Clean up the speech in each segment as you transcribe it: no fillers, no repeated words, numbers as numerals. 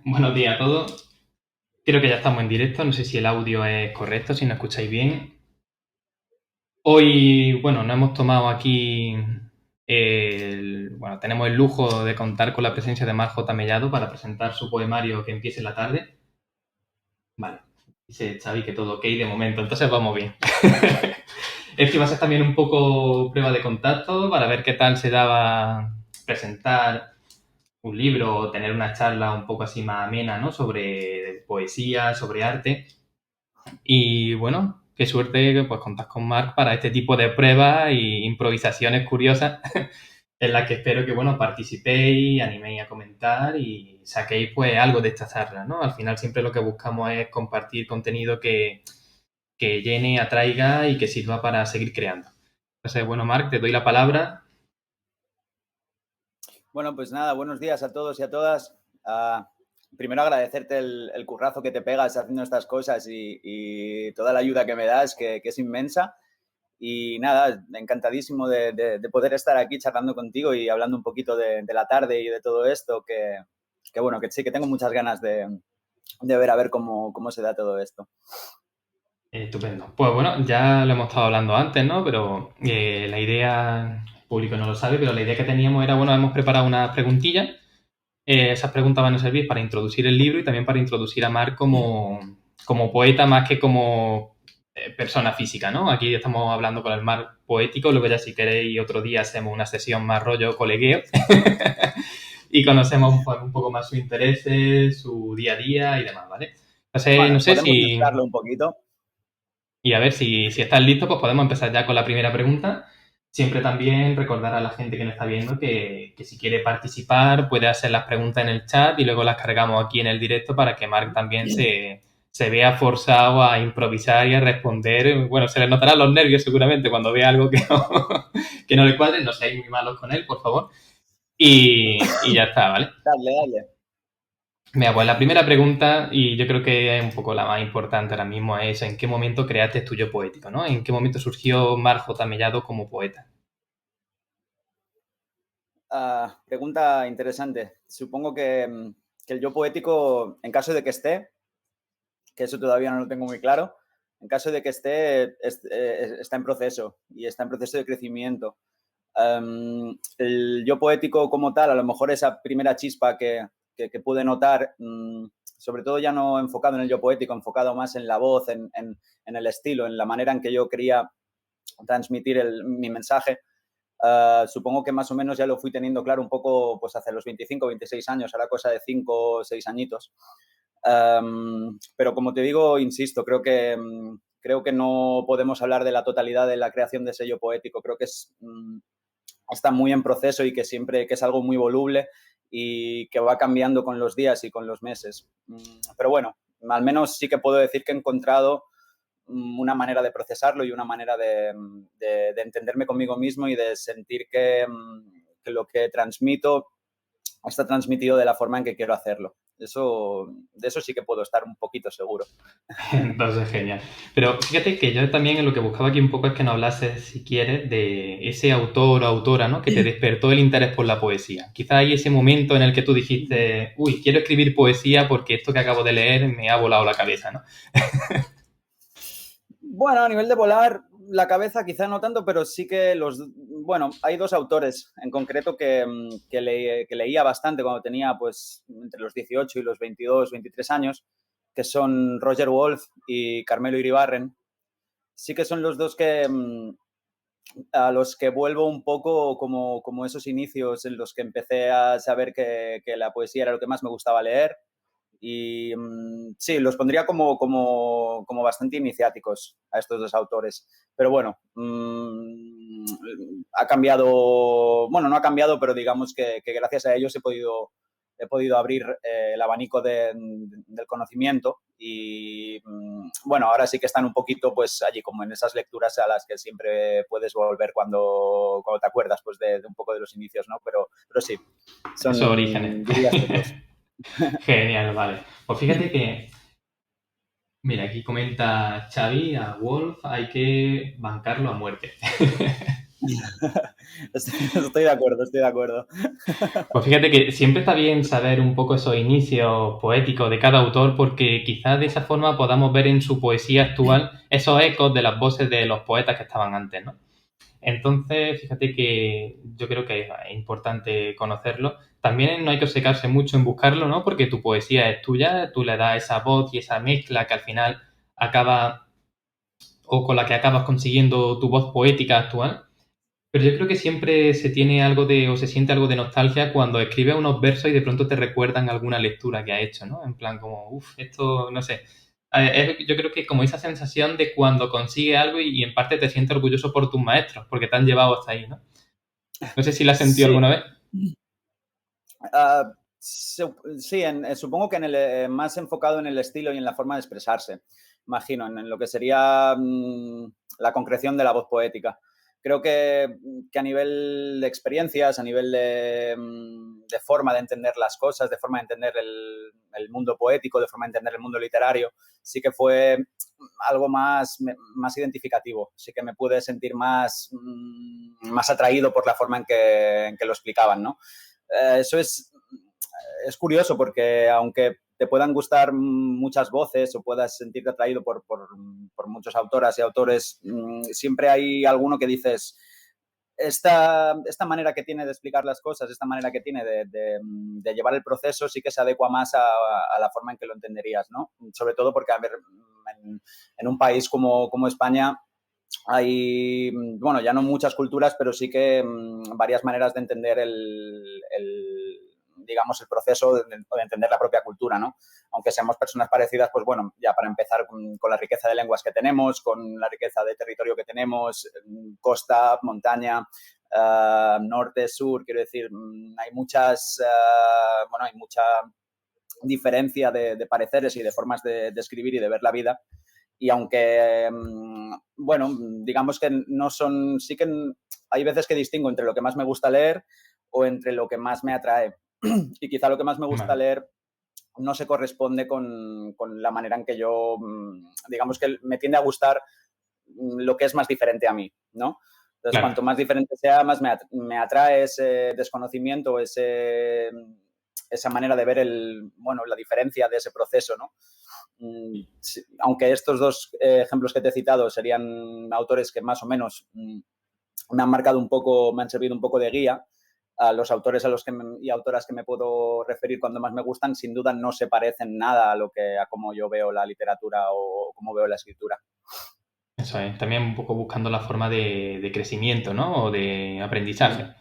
Buenos días a todos. Creo que ya estamos en directo. No sé si el audio es correcto, si nos escucháis bien. Hoy, bueno, nos hemos tomado aquí, bueno, tenemos el lujo de contar con la presencia de Mar J. Mellado para presentar su poemario Que empiece la tarde. Vale, dice Xavi que todo ok de momento, entonces vamos bien. Este va a ser también un poco prueba de contacto para ver qué tal se daba presentar un libro o tener una charla un poco así más amena, ¿no? Sobre poesía, sobre arte. Y bueno, qué suerte que pues contas con Marc para este tipo de pruebas y improvisaciones curiosas en las que espero que bueno participéis, animéis a comentar y saquéis pues algo de esta charla, ¿no? Al final siempre lo que buscamos es compartir contenido que llene, atraiga y que sirva para seguir creando. Entonces, bueno, Marc, te doy la palabra. Bueno, pues nada, buenos días a todos y a todas. Primero agradecerte el currazo que te pegas haciendo estas cosas y toda la ayuda que me das, que es inmensa. Y nada, encantadísimo de poder estar aquí charlando contigo y hablando un poquito de la tarde y de todo esto, que bueno, que sí, que tengo muchas ganas de ver a ver cómo se da todo esto. Estupendo. Pues bueno, ya lo hemos estado hablando antes, ¿no? Pero la idea, el público no lo sabe, pero la idea que teníamos era, bueno, hemos preparado unas preguntillas. Esas preguntas van a servir para introducir el libro y también para introducir a Marc como poeta más que como persona física, ¿no? Aquí estamos hablando con el Marc poético, luego ya si queréis otro día hacemos una sesión más rollo colegueo y conocemos un poco más sus intereses, su día a día y demás, ¿vale? Entonces, no Bueno, sé podemos si... mezclarlo un poquito. Y a ver si estás listo, pues podemos empezar ya con la primera pregunta. Siempre también recordar a la gente que nos está viendo que si quiere participar puede hacer las preguntas en el chat y luego las cargamos aquí en el directo para que Marc también se vea forzado a improvisar y a responder. Bueno, se le notarán los nervios seguramente cuando vea algo que no le cuadre. No seáis muy malos con él, por favor. Y ya está, ¿vale? Dale, dale. Mira, pues la primera pregunta, y yo creo que es un poco la más importante ahora mismo, es ¿en qué momento creaste tu yo poético, ¿no? ¿En qué momento surgió Mar J. Mellado como poeta? Pregunta interesante. Supongo que el yo poético, en caso de que esté, que eso todavía no lo tengo muy claro, en caso de que esté, está en proceso y está en proceso de crecimiento. El yo poético como tal, a lo mejor esa primera chispa que pude notar, sobre todo ya no enfocado en el yo poético, enfocado más en la voz, en el estilo, en la manera en que yo quería transmitir mi mensaje. Supongo que más o menos ya lo fui teniendo claro un poco pues hace los 25, 26 años, ahora cosa de 5 o 6 añitos. Pero como te digo, insisto, creo que no podemos hablar de la totalidad de la creación de sello poético. Creo que está muy en proceso y que siempre que es algo muy voluble y que va cambiando con los días y con los meses. Pero bueno, al menos sí que puedo decir que he encontrado una manera de procesarlo y una manera de entenderme conmigo mismo y de sentir que lo que transmito está transmitido de la forma en que quiero hacerlo. De eso sí que puedo estar un poquito seguro. Entonces, genial. Pero fíjate que yo también lo que buscaba aquí un poco es que nos hablases, si quieres, de ese autor o autora, ¿no? Que te despertó el interés por la poesía. Quizá hay ese momento en el que tú dijiste, uy, quiero escribir poesía porque esto que acabo de leer me ha volado la cabeza, ¿no? Bueno, a nivel de volar, la cabeza quizá no tanto, pero sí que bueno, hay dos autores en concreto que leía bastante cuando tenía pues entre los 18 y los 22, 23 años, que son Roger Wolf y Carmelo Iribarren. Sí que son los dos a los que vuelvo un poco como esos inicios en los que empecé a saber que la poesía era lo que más me gustaba leer. Y sí, los pondría como bastante iniciáticos a estos dos autores. Pero bueno, ha cambiado, bueno, no ha cambiado, pero digamos que gracias a ellos he podido abrir el abanico del conocimiento y bueno, ahora sí que están un poquito pues allí como en esas lecturas a las que siempre puedes volver cuando te acuerdas pues de un poco de los inicios, ¿no? Pero sí, Esos orígenes. diría estos dos. Genial, vale. Pues fíjate que, mira, aquí comenta Xavi a Wolf, hay que bancarlo a muerte. Estoy de acuerdo, estoy de acuerdo. Pues fíjate que siempre está bien saber un poco esos inicios poéticos de cada autor porque quizás de esa forma podamos ver en su poesía actual esos ecos de las voces de los poetas que estaban antes, ¿no? Entonces, fíjate que yo creo que es importante conocerlo. También no hay que obcecarse mucho en buscarlo, ¿no? Porque tu poesía es tuya, tú le das esa voz y esa mezcla que al final acaba o con la que acabas consiguiendo tu voz poética actual. Pero yo creo que siempre se tiene algo de, o se siente algo de nostalgia cuando escribes unos versos y de pronto te recuerdan alguna lectura que has hecho, ¿no? En plan como, uff, esto, no sé. Yo creo que como esa sensación de cuando consigues algo y en parte te sientes orgulloso por tus maestros, porque te han llevado hasta ahí, ¿no? No sé si la has sentido Sí, alguna vez. sí, supongo que más enfocado en el estilo y en la forma de expresarse, imagino, en lo que sería la concreción de la voz poética. Creo que a nivel de experiencias, a nivel de forma de entender las cosas, de forma de entender el mundo poético, de forma de entender el mundo literario, sí que fue algo más identificativo, sí que me pude sentir más atraído por la forma en que lo explicaban, ¿no? Eso es curioso porque aunque te puedan gustar muchas voces o puedas sentirte atraído por muchas autoras y autores, siempre hay alguno que dices, esta manera que tiene de explicar las cosas, esta manera que tiene de llevar el proceso, sí que se adecua más a la forma en que lo entenderías, ¿no? Sobre todo porque, a ver, en un país como España hay, bueno, ya no muchas culturas, pero sí que varias maneras de entender digamos, el proceso de entender la propia cultura, ¿no? Aunque seamos personas parecidas, pues bueno, ya para empezar con la riqueza de lenguas que tenemos, con la riqueza de territorio que tenemos, costa, montaña, norte, sur, quiero decir, hay bueno, hay mucha diferencia de pareceres y de formas de escribir y de ver la vida. Y aunque, bueno, digamos que no son, sí que hay veces que distingo entre lo que más me gusta leer o entre lo que más me atrae. Y quizá lo que más me gusta Vale, leer no se corresponde con la manera en que yo, digamos que me tiende a gustar lo que es más diferente a mí, ¿no? Entonces, claro. cuanto más diferente sea, más me atrae ese desconocimiento, esa manera de ver bueno, la diferencia de ese proceso, ¿no? Sí, aunque estos dos ejemplos que te he citado serían autores que más o menos me han marcado un poco, me han servido un poco de guía, a los autores y autoras que me puedo referir cuando más me gustan, sin duda no se parecen nada a cómo yo veo la literatura o cómo veo la escritura. Eso es. También un poco buscando la forma de crecimiento, ¿no? O de aprendizaje.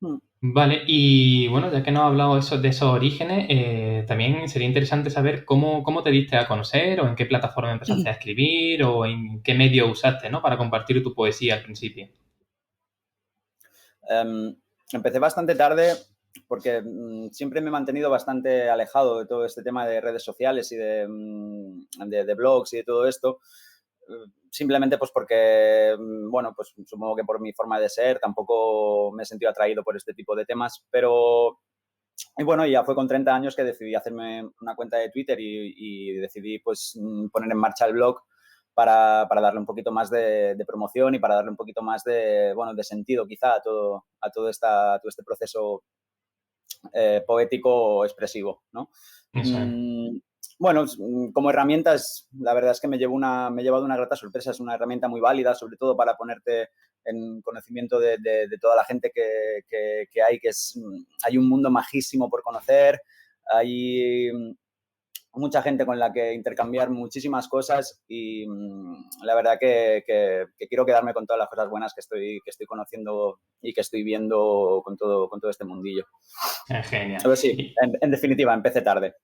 Mm. Vale, y bueno, ya que nos has hablado de esos orígenes, también sería interesante saber cómo te diste a conocer o en qué plataforma empezaste a escribir o en qué medio usaste, ¿no? Para compartir tu poesía al principio. Um, Empecé bastante tarde porque siempre me he mantenido bastante alejado de todo este tema de redes sociales y de blogs y de todo esto. Simplemente pues porque, bueno, pues supongo que por mi forma de ser tampoco me he sentido atraído por este tipo de temas, pero y bueno, ya fue con 30 años que decidí hacerme una cuenta de Twitter y decidí pues poner en marcha el blog para darle un poquito más de promoción y para darle un poquito más bueno, de sentido quizá todo este proceso poético expresivo, ¿no? Eso es. Mm, bueno, como herramientas, la verdad es que me he llevado una grata sorpresa. Es una herramienta muy válida, sobre todo para ponerte en conocimiento de toda la gente que hay, hay un mundo majísimo por conocer, hay mucha gente con la que intercambiar muchísimas cosas y la verdad que quiero quedarme con todas las cosas buenas que estoy conociendo y que estoy viendo con todo este mundillo. Genial. Pero sí, en definitiva, empecé tarde.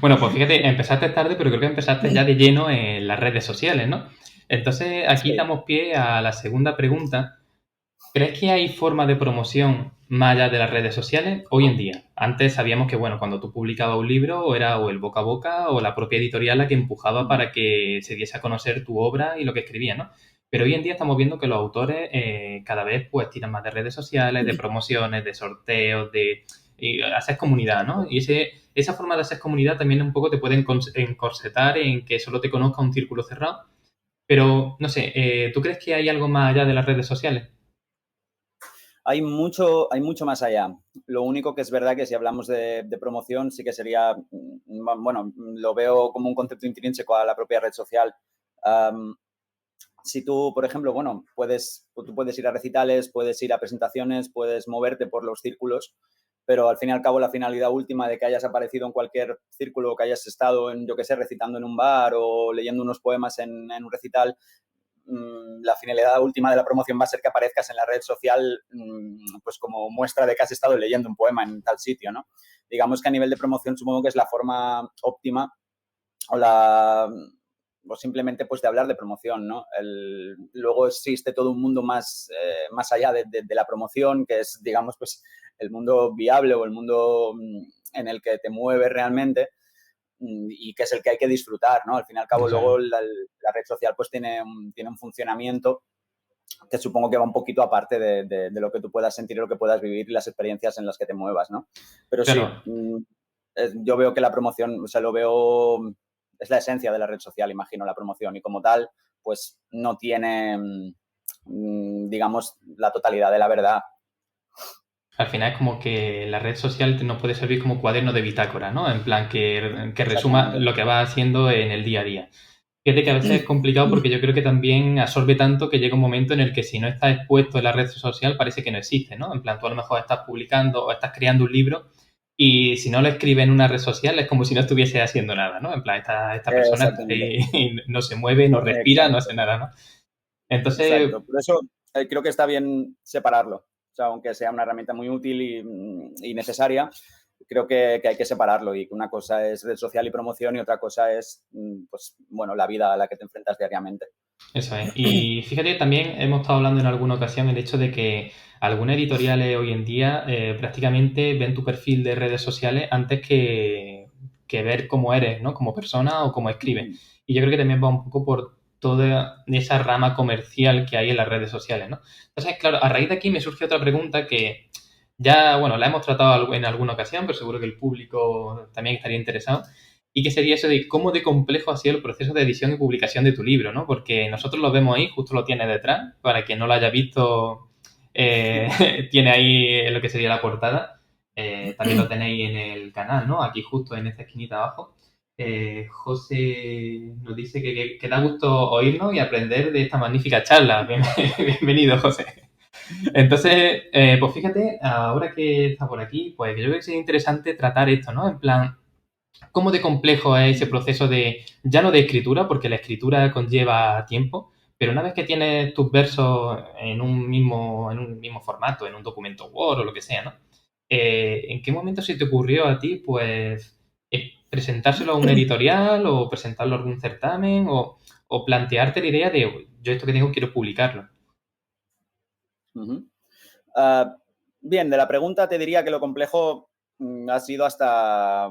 Bueno, pues fíjate, empezaste tarde, pero creo que empezaste ya de lleno en las redes sociales, ¿no? Entonces, aquí Sí. damos pie a la segunda pregunta. ¿Crees que hay forma de promoción más allá de las redes sociales hoy en día? Antes sabíamos que, bueno, cuando tú publicabas un libro, o era o el boca a boca o la propia editorial la que empujaba para que se diese a conocer tu obra y lo que escribías, ¿no? Pero hoy en día estamos viendo que los autores cada vez pues tiran más de redes sociales, de promociones, de sorteos, de y hacer comunidad, ¿no? Y esa forma de hacer comunidad también un poco te puede encorsetar en que solo te conozca un círculo cerrado. Pero, no sé, ¿tú crees que hay algo más allá de las redes sociales? Hay mucho más allá. Lo único que es verdad que si hablamos de promoción, sí que sería, bueno, lo veo como un concepto intrínseco a la propia red social. Um, si tú, por ejemplo, bueno, tú puedes ir a recitales, puedes ir a presentaciones, puedes moverte por los círculos, pero al fin y al cabo la finalidad última de que hayas aparecido en cualquier círculo, que hayas estado en, yo qué sé, recitando en un bar o leyendo unos poemas en un recital, la finalidad última de la promoción va a ser que aparezcas en la red social pues como muestra de que has estado leyendo un poema en tal sitio, ¿no? Digamos que a nivel de promoción supongo que es la forma óptima o la o simplemente pues de hablar de promoción, ¿no? Luego existe todo un mundo más allá de la promoción, que es, digamos, pues el mundo viable o el mundo en el que te mueves realmente y que es el que hay que disfrutar, ¿no? Al fin y al cabo, Eso es. luego la red social pues tiene un funcionamiento que supongo que va un poquito aparte de lo que tú puedas sentir y lo que puedas vivir y las experiencias en las que te muevas, ¿no? Pero sí, Claro, yo veo que la promoción, o sea, lo veo, es la esencia de la red social, imagino, la promoción, y como tal, pues no tiene, digamos, la totalidad de la verdad. al final es como que la red social nos puede servir como cuaderno de bitácora, ¿no? En plan, que resuma Exactamente. lo que vas haciendo en el día a día. Fíjate que a veces es complicado porque yo creo que también absorbe tanto que llega un momento en el que si no estás expuesto en la red social parece que no existe, ¿no? En plan, tú a lo mejor estás publicando o estás creando un libro y si no lo escribes en una red social es como si no estuviese haciendo nada, ¿no? En plan, esta persona está Exactamente. ahí y no se mueve, no respira, no hace Exacto. nada, ¿no? Entonces, Exacto. Por eso creo que está bien separarlo. O sea, aunque sea una herramienta muy útil y necesaria, creo que hay que separarlo y que una cosa es red social y promoción y otra cosa es, pues, bueno, la vida a la que te enfrentas diariamente. eso es. Y fíjate, también hemos estado hablando en alguna ocasión el hecho de que algunas editoriales hoy en día prácticamente ven tu perfil de redes sociales antes que ver cómo eres, ¿no? Como persona o cómo escribes. Y yo creo que también va un poco por toda esa rama comercial que hay en las redes sociales, ¿no? Entonces, claro, a raíz de aquí me surge otra pregunta que ya, bueno, la hemos tratado en alguna ocasión, pero seguro que el público también estaría interesado. Y que sería eso de cómo de complejo ha sido el proceso de edición y publicación de tu libro, ¿no? Porque nosotros lo vemos ahí, justo lo tiene detrás, para quien no lo haya visto, tiene ahí lo que sería la portada. También lo tenéis en el canal, ¿no? Aquí justo en esta esquinita abajo. José nos dice que da gusto oírnos y aprender de esta magnífica charla. Bienvenido, José. Entonces, pues fíjate, ahora que está por aquí, pues yo creo que sería interesante tratar esto, ¿no? En plan, ¿cómo de complejo es ese proceso de, ya no de escritura, porque la escritura conlleva tiempo, pero una vez que tienes tus versos en un mismo formato, en un documento Word o lo que sea, ¿no? ¿En qué momento se te ocurrió a ti, pues, presentárselo a una editorial o presentarlo a algún certamen o plantearte la idea de, yo esto que tengo quiero publicarlo? Ujú. Ah, bien, de la pregunta te diría que lo complejo ha sido hasta,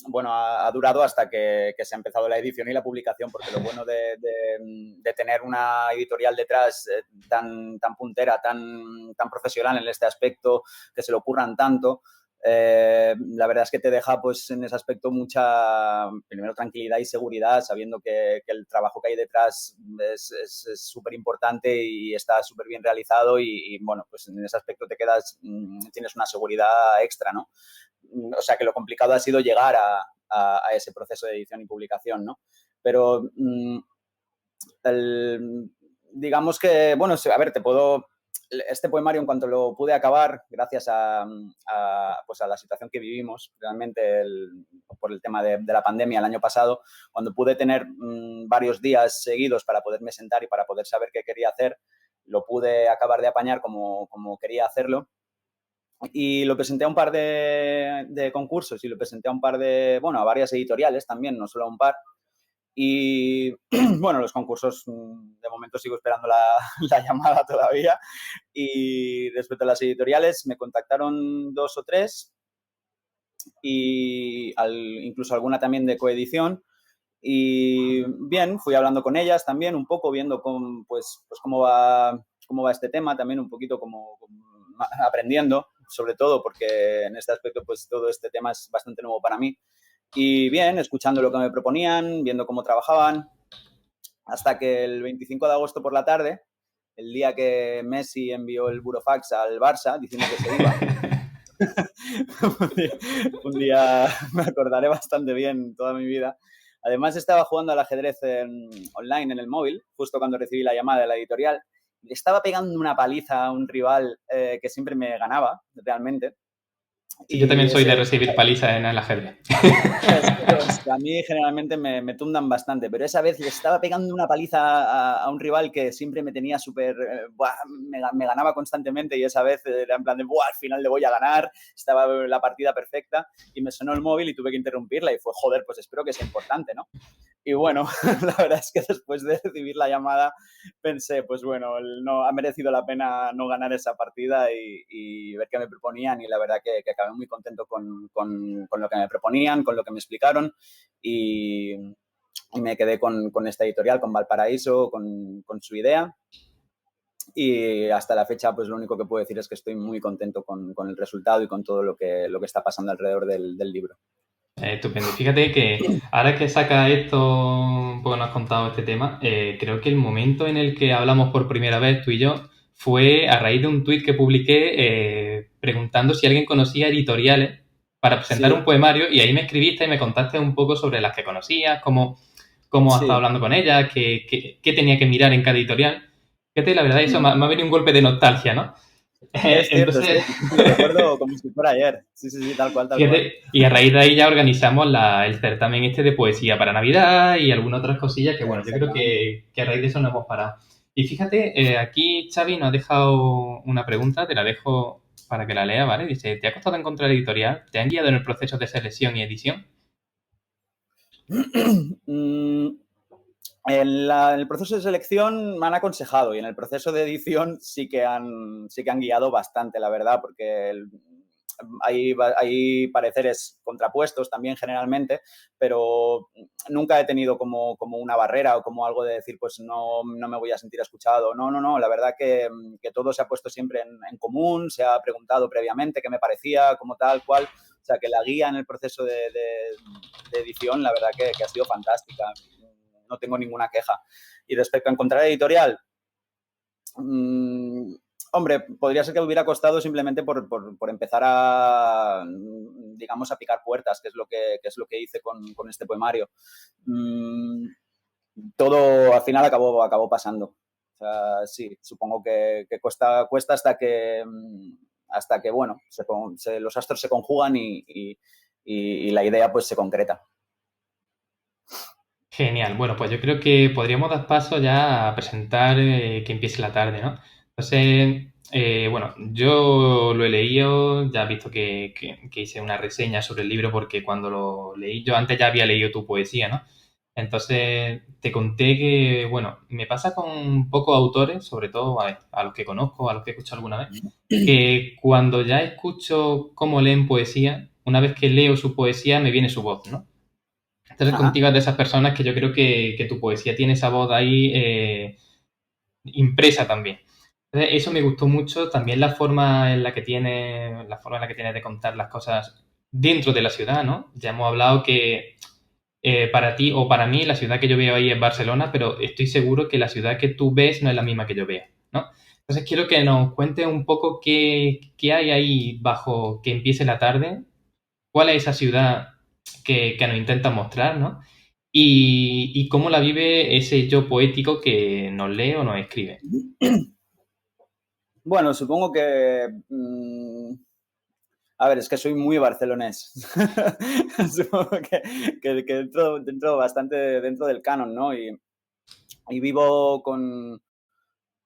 bueno, ha durado hasta que se ha empezado la edición y la publicación, porque lo bueno de tener una editorial detrás tan puntera, tan profesional en este aspecto, que se le ocurran tanto, la verdad es que te deja pues en ese aspecto mucha, primero, tranquilidad y seguridad, sabiendo que el trabajo que hay detrás es súper importante y está súper bien realizado bueno, pues en ese aspecto te quedas, tienes una seguridad extra, ¿no? O sea que lo complicado ha sido llegar a ese proceso de edición y publicación, ¿no? Pero digamos que, bueno, a ver, este poemario, en cuanto lo pude acabar, gracias pues a la situación que vivimos, realmente por el tema de la pandemia el año pasado, cuando pude tener varios días seguidos para poderme sentar y para poder saber qué quería hacer, lo pude acabar de apañar como quería hacerlo. Y lo presenté a un par de concursos y lo presenté a un par bueno, a varias editoriales también, no solo a un par. Y bueno, los concursos, de momento sigo esperando la llamada todavía. Y respecto a las editoriales, me contactaron dos o tres y incluso alguna también de coedición. Y bien, fui hablando con ellas también un poco, viendo pues cómo va este tema, también un poquito como aprendiendo, sobre todo porque en este aspecto pues todo este tema es bastante nuevo para mí. Y bien, escuchando lo que me proponían, viendo cómo trabajaban, hasta que el 25 de agosto por la tarde, el día que Messi envió el burofax al Barça diciendo que se iba, un día me acordaré bastante bien toda mi vida. Además, estaba jugando al ajedrez online en el móvil, justo cuando recibí la llamada de la editorial. Le estaba pegando una paliza a un rival que siempre me ganaba, realmente. Sí, yo también Y soy de ese, recibir paliza en el ajedrez. a mí generalmente me tundan bastante, pero esa vez le estaba pegando una paliza a un rival que siempre me tenía súper... me ganaba constantemente y esa vez era en plan de, ¡buah! Al final le voy a ganar, estaba la partida perfecta y me sonó el móvil y tuve que interrumpirla y fue, joder, pues espero que sea importante, ¿no? Y bueno, la verdad es que después de recibir la llamada pensé, pues bueno, no ha merecido la pena no ganar esa partida y ver qué me proponían y la verdad que acabé muy contento con lo que me proponían, con lo que me explicaron y me quedé con esta editorial, con Valparaíso, con su idea y hasta la fecha pues lo único que puedo decir es que estoy muy contento con el resultado y con todo lo que está pasando alrededor del libro. Estupendo. Y fíjate que ahora que saca esto, un poco nos has contado este tema, creo que el momento en el que hablamos por primera vez tú y yo fue a raíz de un tuit que publiqué preguntando si alguien conocía editoriales para presentar un Sí, poemario y ahí me escribiste y me contaste un poco sobre las que conocías, cómo has estado sí. hablando con ellas, qué tenía que mirar en cada editorial. Fíjate, la verdad, eso me ha venido un golpe de nostalgia, ¿no? Es cierto, Entonces, lo recuerdo como si fuera ayer. Sí, sí, sí, tal cual, tal cual. fíjate, y a raíz de ahí ya organizamos el certamen este de poesía para Navidad y algunas otras cosillas que, bueno, yo creo Exactamente. que a raíz de eso no hemos parado. Y fíjate, aquí Xavi nos ha dejado una pregunta, te la dejo para que la lea, ¿vale? Dice, ¿te ha costado encontrar editorial? ¿Te han guiado en el proceso de selección y edición? Mm, en el proceso de selección me han aconsejado y en el proceso de edición sí que han guiado bastante, la verdad, porque hay pareceres contrapuestos también generalmente, pero nunca he tenido como una barrera o como algo de decir, pues no me voy a sentir escuchado. No, no, no, la verdad que todo se ha puesto siempre en común, se ha preguntado previamente qué me parecía, como tal, cual. O sea, que la guía en el proceso de edición, la verdad que ha sido fantástica. No tengo ninguna queja. Y respecto a encontrar editorial, mmm, hombre, podría ser que hubiera costado simplemente por empezar a, digamos, a picar puertas, que es lo que hice con este poemario. Mm, todo al final acabó pasando. O sea, sí, supongo que cuesta hasta que bueno, los astros se conjugan y la idea pues se concreta. Genial. Bueno, pues yo creo que podríamos dar paso ya a presentar que empiece la tarde, ¿no? Entonces, bueno, yo lo he leído, ya has visto que hice una reseña sobre el libro porque cuando lo leí, yo antes ya había leído tu poesía, ¿no? Entonces, te conté que, bueno, me pasa con pocos autores, sobre todo a los que conozco, a los que he escuchado alguna vez, que cuando ya escucho cómo leen poesía, una vez que leo su poesía, me viene su voz, ¿no? Entonces Ajá. contigo es de esas personas que yo creo que tu poesía tiene esa voz ahí impresa también. Entonces, eso me gustó mucho. También la forma en la que tiene de contar las cosas dentro de la ciudad, ¿no? Ya hemos hablado que para ti o para mí la ciudad que yo veo ahí es Barcelona, pero estoy seguro que la ciudad que tú ves no es la misma que yo veo, ¿no? Entonces quiero que nos cuentes un poco qué hay ahí bajo que empiece la tarde, cuál es esa ciudad que nos intenta mostrar, ¿no? Y cómo la vive ese yo poético que nos lee o nos escribe. Bueno, supongo que a ver, es que soy muy barcelonés. Supongo que dentro bastante dentro del canon, ¿no? Y vivo con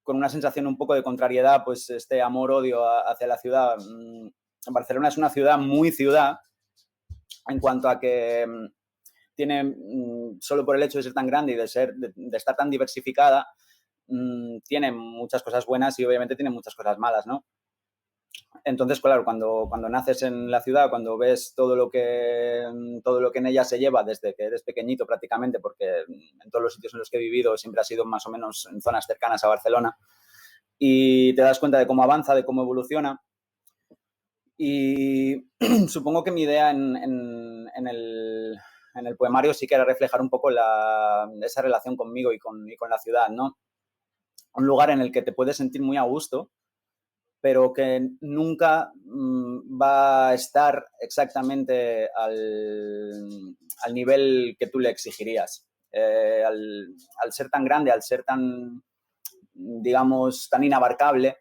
una sensación un poco de contrariedad, pues este amor-odio hacia la ciudad. Barcelona es una ciudad muy ciudad en cuanto a que tiene, solo por el hecho de ser tan grande y de estar tan diversificada, tiene muchas cosas buenas y obviamente tiene muchas cosas malas, ¿no? Entonces, claro, cuando naces en la ciudad, cuando ves todo lo que en ella se lleva desde que eres pequeñito prácticamente, porque en todos los sitios en los que he vivido siempre ha sido más o menos en zonas cercanas a Barcelona, y te das cuenta de cómo avanza, de cómo evoluciona. Y supongo que mi idea en el poemario sí que era reflejar un poco esa relación conmigo y con la ciudad, ¿no? Un lugar en el que te puedes sentir muy a gusto, pero que nunca va a estar exactamente al nivel que tú le exigirías. Al ser tan grande, al ser tan, digamos, tan inabarcable,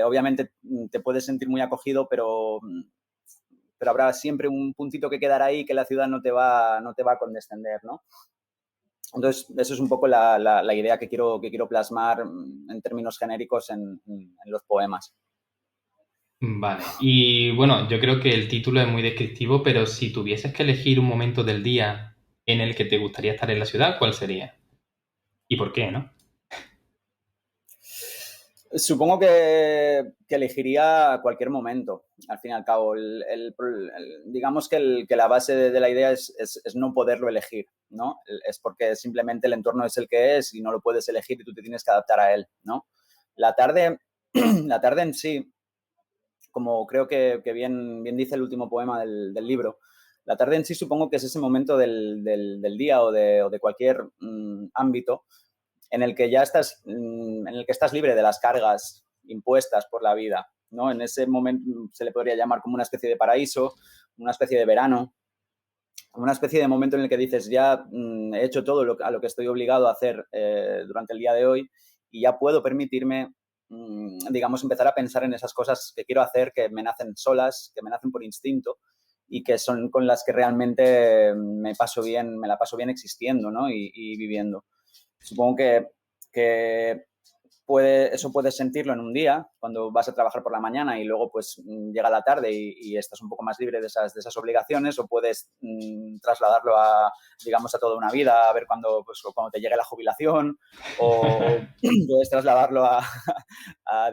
obviamente te puedes sentir muy acogido, pero habrá siempre un puntito que quedará ahí que la ciudad no te va a condescender, ¿no? Entonces, eso es un poco la idea que quiero plasmar en términos genéricos en los poemas. Vale. Y bueno, yo creo que el título es muy descriptivo, pero si tuvieses que elegir un momento del día en el que te gustaría estar en la ciudad, ¿cuál sería? ¿Y por qué, no? Supongo que elegiría cualquier momento, al fin y al cabo. Digamos que la base de la idea es no poderlo elegir, ¿no? Es porque simplemente el entorno es el que es y no lo puedes elegir y tú te tienes que adaptar a él, ¿no? La tarde, la tarde en sí, como creo que bien dice el último poema del libro, la tarde en sí supongo que es ese momento del día o de cualquier ámbito en el que ya estás, en el que estás libre de las cargas impuestas por la vida, ¿no? En ese momento se le podría llamar como una especie de paraíso, una especie de verano, una especie de momento en el que dices, ya he hecho todo a lo que estoy obligado a hacer durante el día de hoy y ya puedo permitirme, digamos, empezar a pensar en esas cosas que quiero hacer, que me nacen solas, que me nacen por instinto y que son con las que realmente me la paso bien existiendo, ¿no? Y viviendo. Supongo que eso puedes sentirlo en un día, cuando vas a trabajar por la mañana y luego pues llega la tarde y estás un poco más libre de esas obligaciones, o puedes trasladarlo digamos, a toda una vida, a ver cuando te llegue la jubilación, o puedes trasladarlo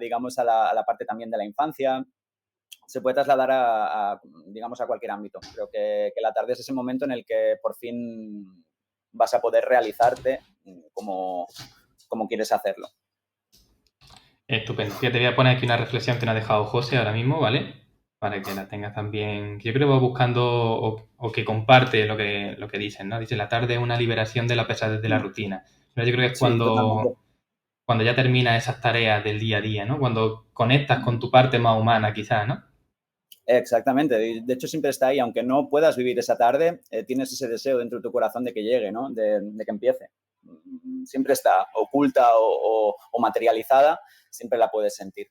digamos, a la parte también de la infancia. Se puede trasladar digamos, a cualquier ámbito. Creo que la tarde es ese momento en el que por fin vas a poder realizarte como quieres hacerlo. Estupendo. Fíjate, voy a poner aquí una reflexión que nos ha dejado José ahora mismo, ¿vale? Para que la tengas también. Yo creo que va buscando o que comparte lo que dicen, ¿no? Dice, la tarde es una liberación de la pesadez de la rutina. Pero yo creo que es Sí, totalmente. cuando ya terminas esas tareas del día a día, ¿no? Cuando conectas con tu parte más humana, quizás, ¿no? Exactamente. De hecho, siempre está ahí. Aunque no puedas vivir esa tarde, tienes ese deseo dentro de tu corazón de que llegue, ¿no? De que empiece. Siempre está oculta o materializada, siempre la puedes sentir.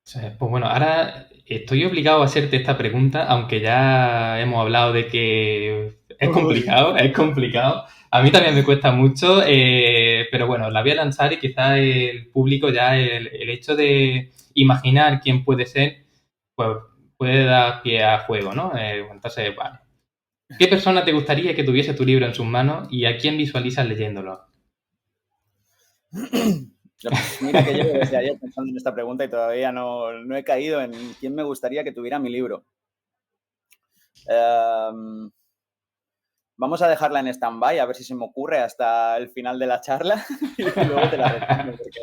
Pues bueno, ahora estoy obligado a hacerte esta pregunta, aunque ya hemos hablado de que es Uy. complicado, es complicado. A mí también me cuesta mucho, pero bueno, la voy a lanzar y quizás el público ya el hecho de imaginar quién puede ser, pues puede dar pie a juego, ¿no? Entonces, vale. ¿Qué persona te gustaría que tuviese tu libro en sus manos y a quién visualizas leyéndolo? Pues mira que llevo desde ayer pensando en esta pregunta y todavía no he caído en quién me gustaría que tuviera mi libro. Um, Vamos a dejarla en stand-by, a ver si se me ocurre hasta el final de la charla y luego te la respondo, porque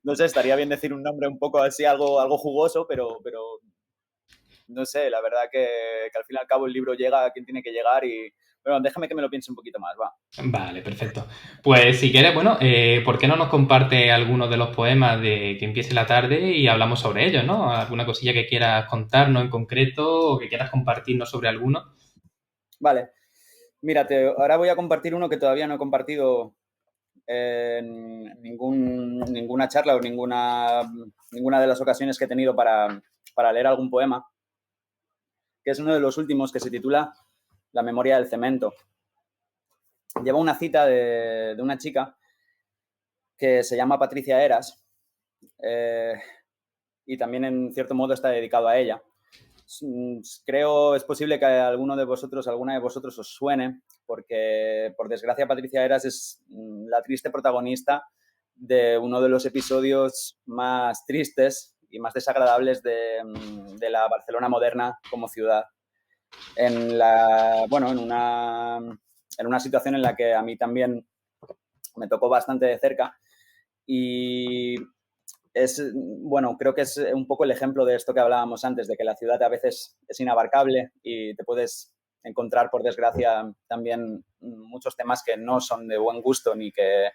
no sé, estaría bien decir un nombre un poco así, algo jugoso, pero no sé, la verdad que al fin y al cabo el libro llega a quien tiene que llegar y, bueno, déjame que me lo piense un poquito más, va. Vale, perfecto. Pues si quieres, bueno, ¿por qué no nos comparte algunos de los poemas de que empiece la tarde y hablamos sobre ellos, ¿no? ¿Alguna cosilla que quieras contarnos en concreto o que quieras compartirnos sobre alguno? Vale, mira, ahora voy a compartir uno que todavía no he compartido en ninguna charla o ninguna de las ocasiones que he tenido para leer algún poema, que es uno de los últimos, que se titula La memoria del cemento. Lleva una cita de una chica que se llama Patricia Eras, y también en cierto modo está dedicado a ella. Creo es posible que alguna de vosotros os suene, porque por desgracia Patricia Eras es la triste protagonista de uno de los episodios más tristes y más desagradables de la Barcelona moderna como ciudad. Bueno, en una situación en la que a mí también me tocó bastante de cerca, y bueno, creo que es un poco el ejemplo de esto que hablábamos antes, de que la ciudad a veces es inabarcable y te puedes encontrar, por desgracia, también muchos temas que no son de buen gusto y que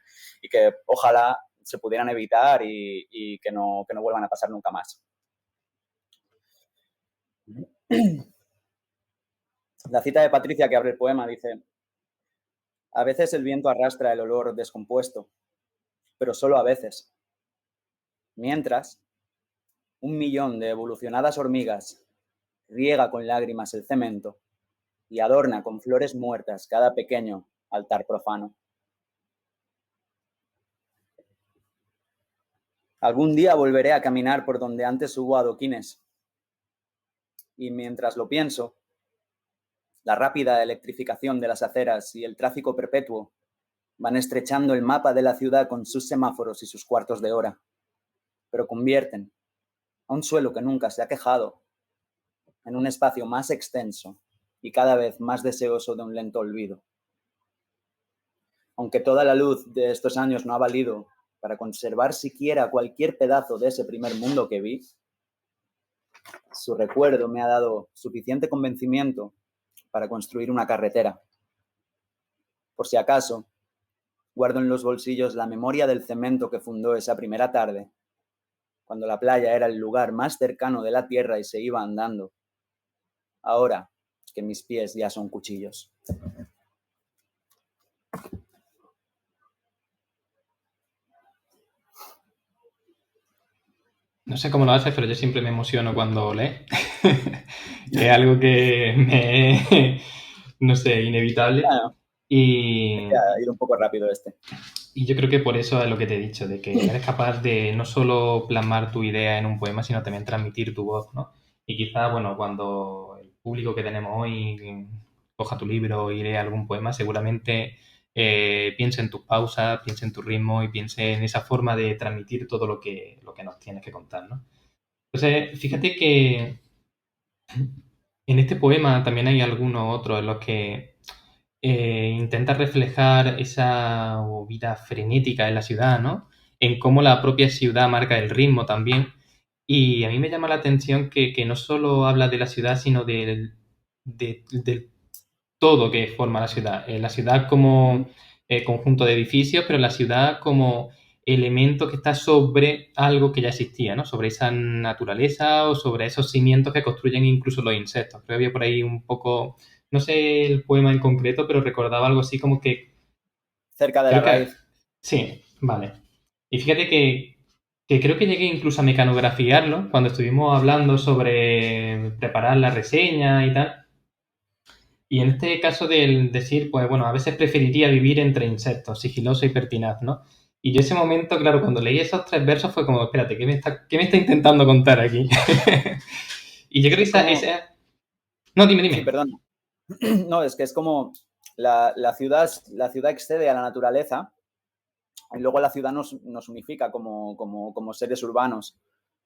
ojalá se pudieran evitar y que no vuelvan a pasar nunca más. La cita de Patricia que abre el poema dice: a veces el viento arrastra el olor descompuesto, pero solo a veces. Mientras, 1.000.000 de evolucionadas hormigas riega con lágrimas el cemento y adorna con flores muertas cada pequeño altar profano. Algún día volveré a caminar por donde antes hubo adoquines. Y mientras lo pienso, la rápida electrificación de las aceras y el tráfico perpetuo van estrechando el mapa de la ciudad con sus semáforos y sus cuartos de hora, pero convierten a un suelo que nunca se ha quejado en un espacio más extenso y cada vez más deseoso de un lento olvido. Aunque toda la luz de estos años no ha valido para conservar siquiera cualquier pedazo de ese primer mundo que vi, su recuerdo me ha dado suficiente convencimiento para construir una carretera. Por si acaso, guardo en los bolsillos la memoria del cemento que fundó esa primera tarde, cuando la playa era el lugar más cercano de la tierra y se iba andando. Ahora que mis pies ya son cuchillos. No sé cómo lo haces, pero yo siempre me emociono cuando lees. Es algo que me no sé, inevitable. Bueno, Y, ha ido un poco rápido este. y yo creo que por eso es lo que te he dicho, de que eres capaz de no solo plasmar tu idea en un poema, sino también transmitir tu voz, ¿no? Y quizás, bueno, cuando el público que tenemos hoy coja tu libro y lea algún poema, seguramente piense en tus pausas, piense en tu ritmo y piense en esa forma de transmitir todo lo que nos tienes que contar, ¿no? Entonces, fíjate que en este poema también hay algunos otros en los que intenta reflejar esa vida frenética en la ciudad, ¿no? En cómo la propia ciudad marca el ritmo también. Y a mí me llama la atención que no solo habla de la ciudad, sino del todo que forma la ciudad. La ciudad como conjunto de edificios, pero la ciudad como elemento que está sobre algo que ya existía, ¿no? Sobre esa naturaleza o sobre esos cimientos que construyen incluso los insectos. Creo que había por ahí un poco, no sé el poema en concreto, pero recordaba algo así como que... Cerca de la Creo que... raíz. Sí, vale. Y fíjate que creo que llegué incluso a mecanografiarlo cuando estuvimos hablando sobre preparar la reseña y tal. Y en este caso del decir, pues bueno, a veces preferiría vivir entre insectos, sigiloso y pertinaz, ¿no? Y yo ese momento, claro, cuando leí esos 3 versos fue como, espérate, ¿qué me está intentando contar aquí? Y yo creo que Es como... No, dime, Sí, dime. perdón. No, es que es como la ciudad excede a la naturaleza y luego la ciudad nos unifica como seres urbanos,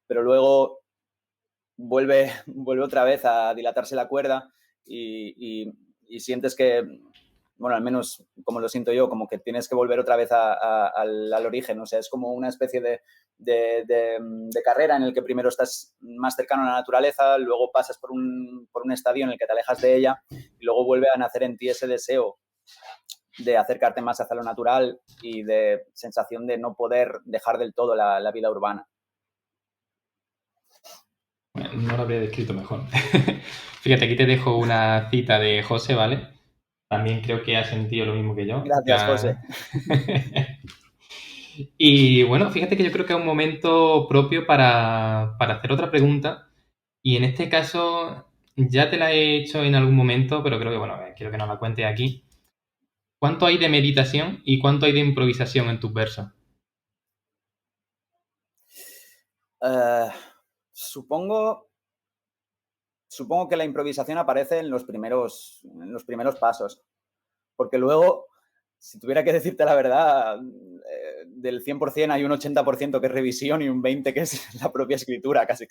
pero luego vuelve otra vez a dilatarse la cuerda y sientes que, bueno, al menos como lo siento yo, como que tienes que volver otra vez al origen. O sea, es como una especie de carrera en el que primero estás más cercano a la naturaleza, luego pasas por un estadio en el que te alejas de ella y luego vuelve a nacer en ti ese deseo de acercarte más hacia lo natural y de sensación de no poder dejar del todo la vida urbana. Bueno, no lo habría descrito mejor. Fíjate, aquí te dejo una cita de José, ¿vale? También creo que ha sentido lo mismo que yo. Gracias, José. Y bueno, fíjate que yo creo que es un momento propio para hacer otra pregunta. Y en este caso, ya te la he hecho en algún momento, pero creo que, bueno, quiero que nos la cuentes aquí. ¿Cuánto hay de meditación y cuánto hay de improvisación en tus versos? Supongo que la improvisación aparece en los primeros pasos, porque luego, si tuviera que decirte la verdad, del 100% hay un 80% que es revisión y un 20% que es la propia escritura, casi.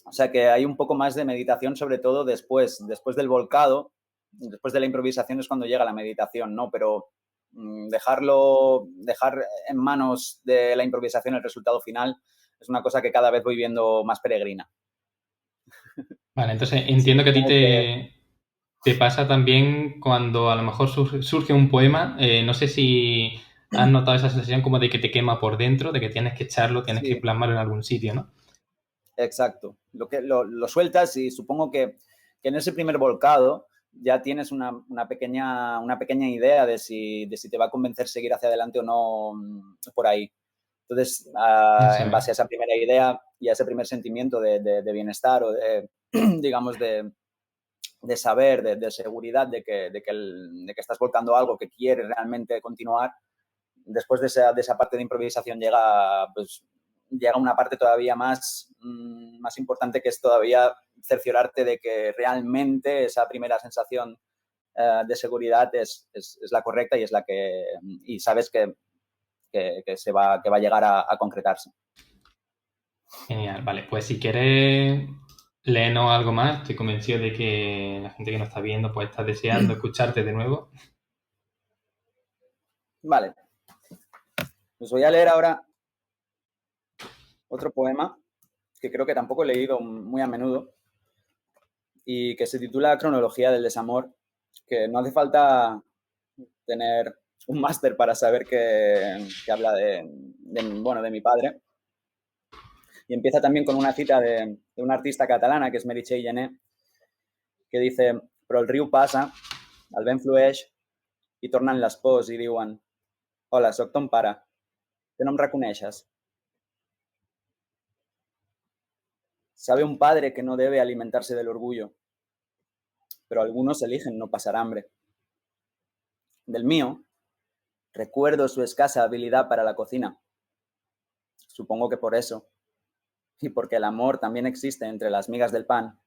O sea que hay un poco más de meditación, sobre todo después del volcado, después de la improvisación es cuando llega la meditación, ¿no? Pero dejar en manos de la improvisación el resultado final es una cosa que cada vez voy viendo más peregrina. Vale, entonces Así que entiendo que a ti supongo que te pasa también cuando a lo mejor surge un poema, no sé si has notado esa sensación como de que te quema por dentro, de que tienes que echarlo, tienes que sí, plasmarlo en algún sitio, ¿no? exacto. Lo sueltas y supongo que en ese primer volcado ya tienes una pequeña idea de si te va a convencer seguir hacia adelante o no por ahí. Entonces, Eso en es. base a esa primera idea y a ese primer sentimiento de bienestar o de, digamos, de saber, de seguridad de que estás volcando algo que quieres realmente continuar, después de esa parte de improvisación llega, pues, llega una parte todavía más, más importante, que es todavía cerciorarte de que realmente esa primera sensación de seguridad es la correcta y es la que y sabes que va a llegar a concretarse. Genial, vale. Pues si quieres léenos algo más, estoy convencido de que la gente que nos está viendo pues está deseando escucharte de nuevo. Vale, os voy a leer ahora otro poema que creo que tampoco he leído muy a menudo y que se titula Cronología del desamor, que no hace falta tener un máster para saber que habla bueno, de mi padre. Y empieza también con una cita de una artista catalana, que es Meritxell Gené, que dice: però el riu passa, el vent flueix i tornen les pors i diuen: hola, soc ton pare, que no em reconeixes. Sabe un padre que no debe alimentarse del orgullo, pero algunos eligen no pasar hambre. Del mío, recuerdo su escasa habilidad para la cocina. Supongo que por eso, y porque el amor también existe entre las migas del pan,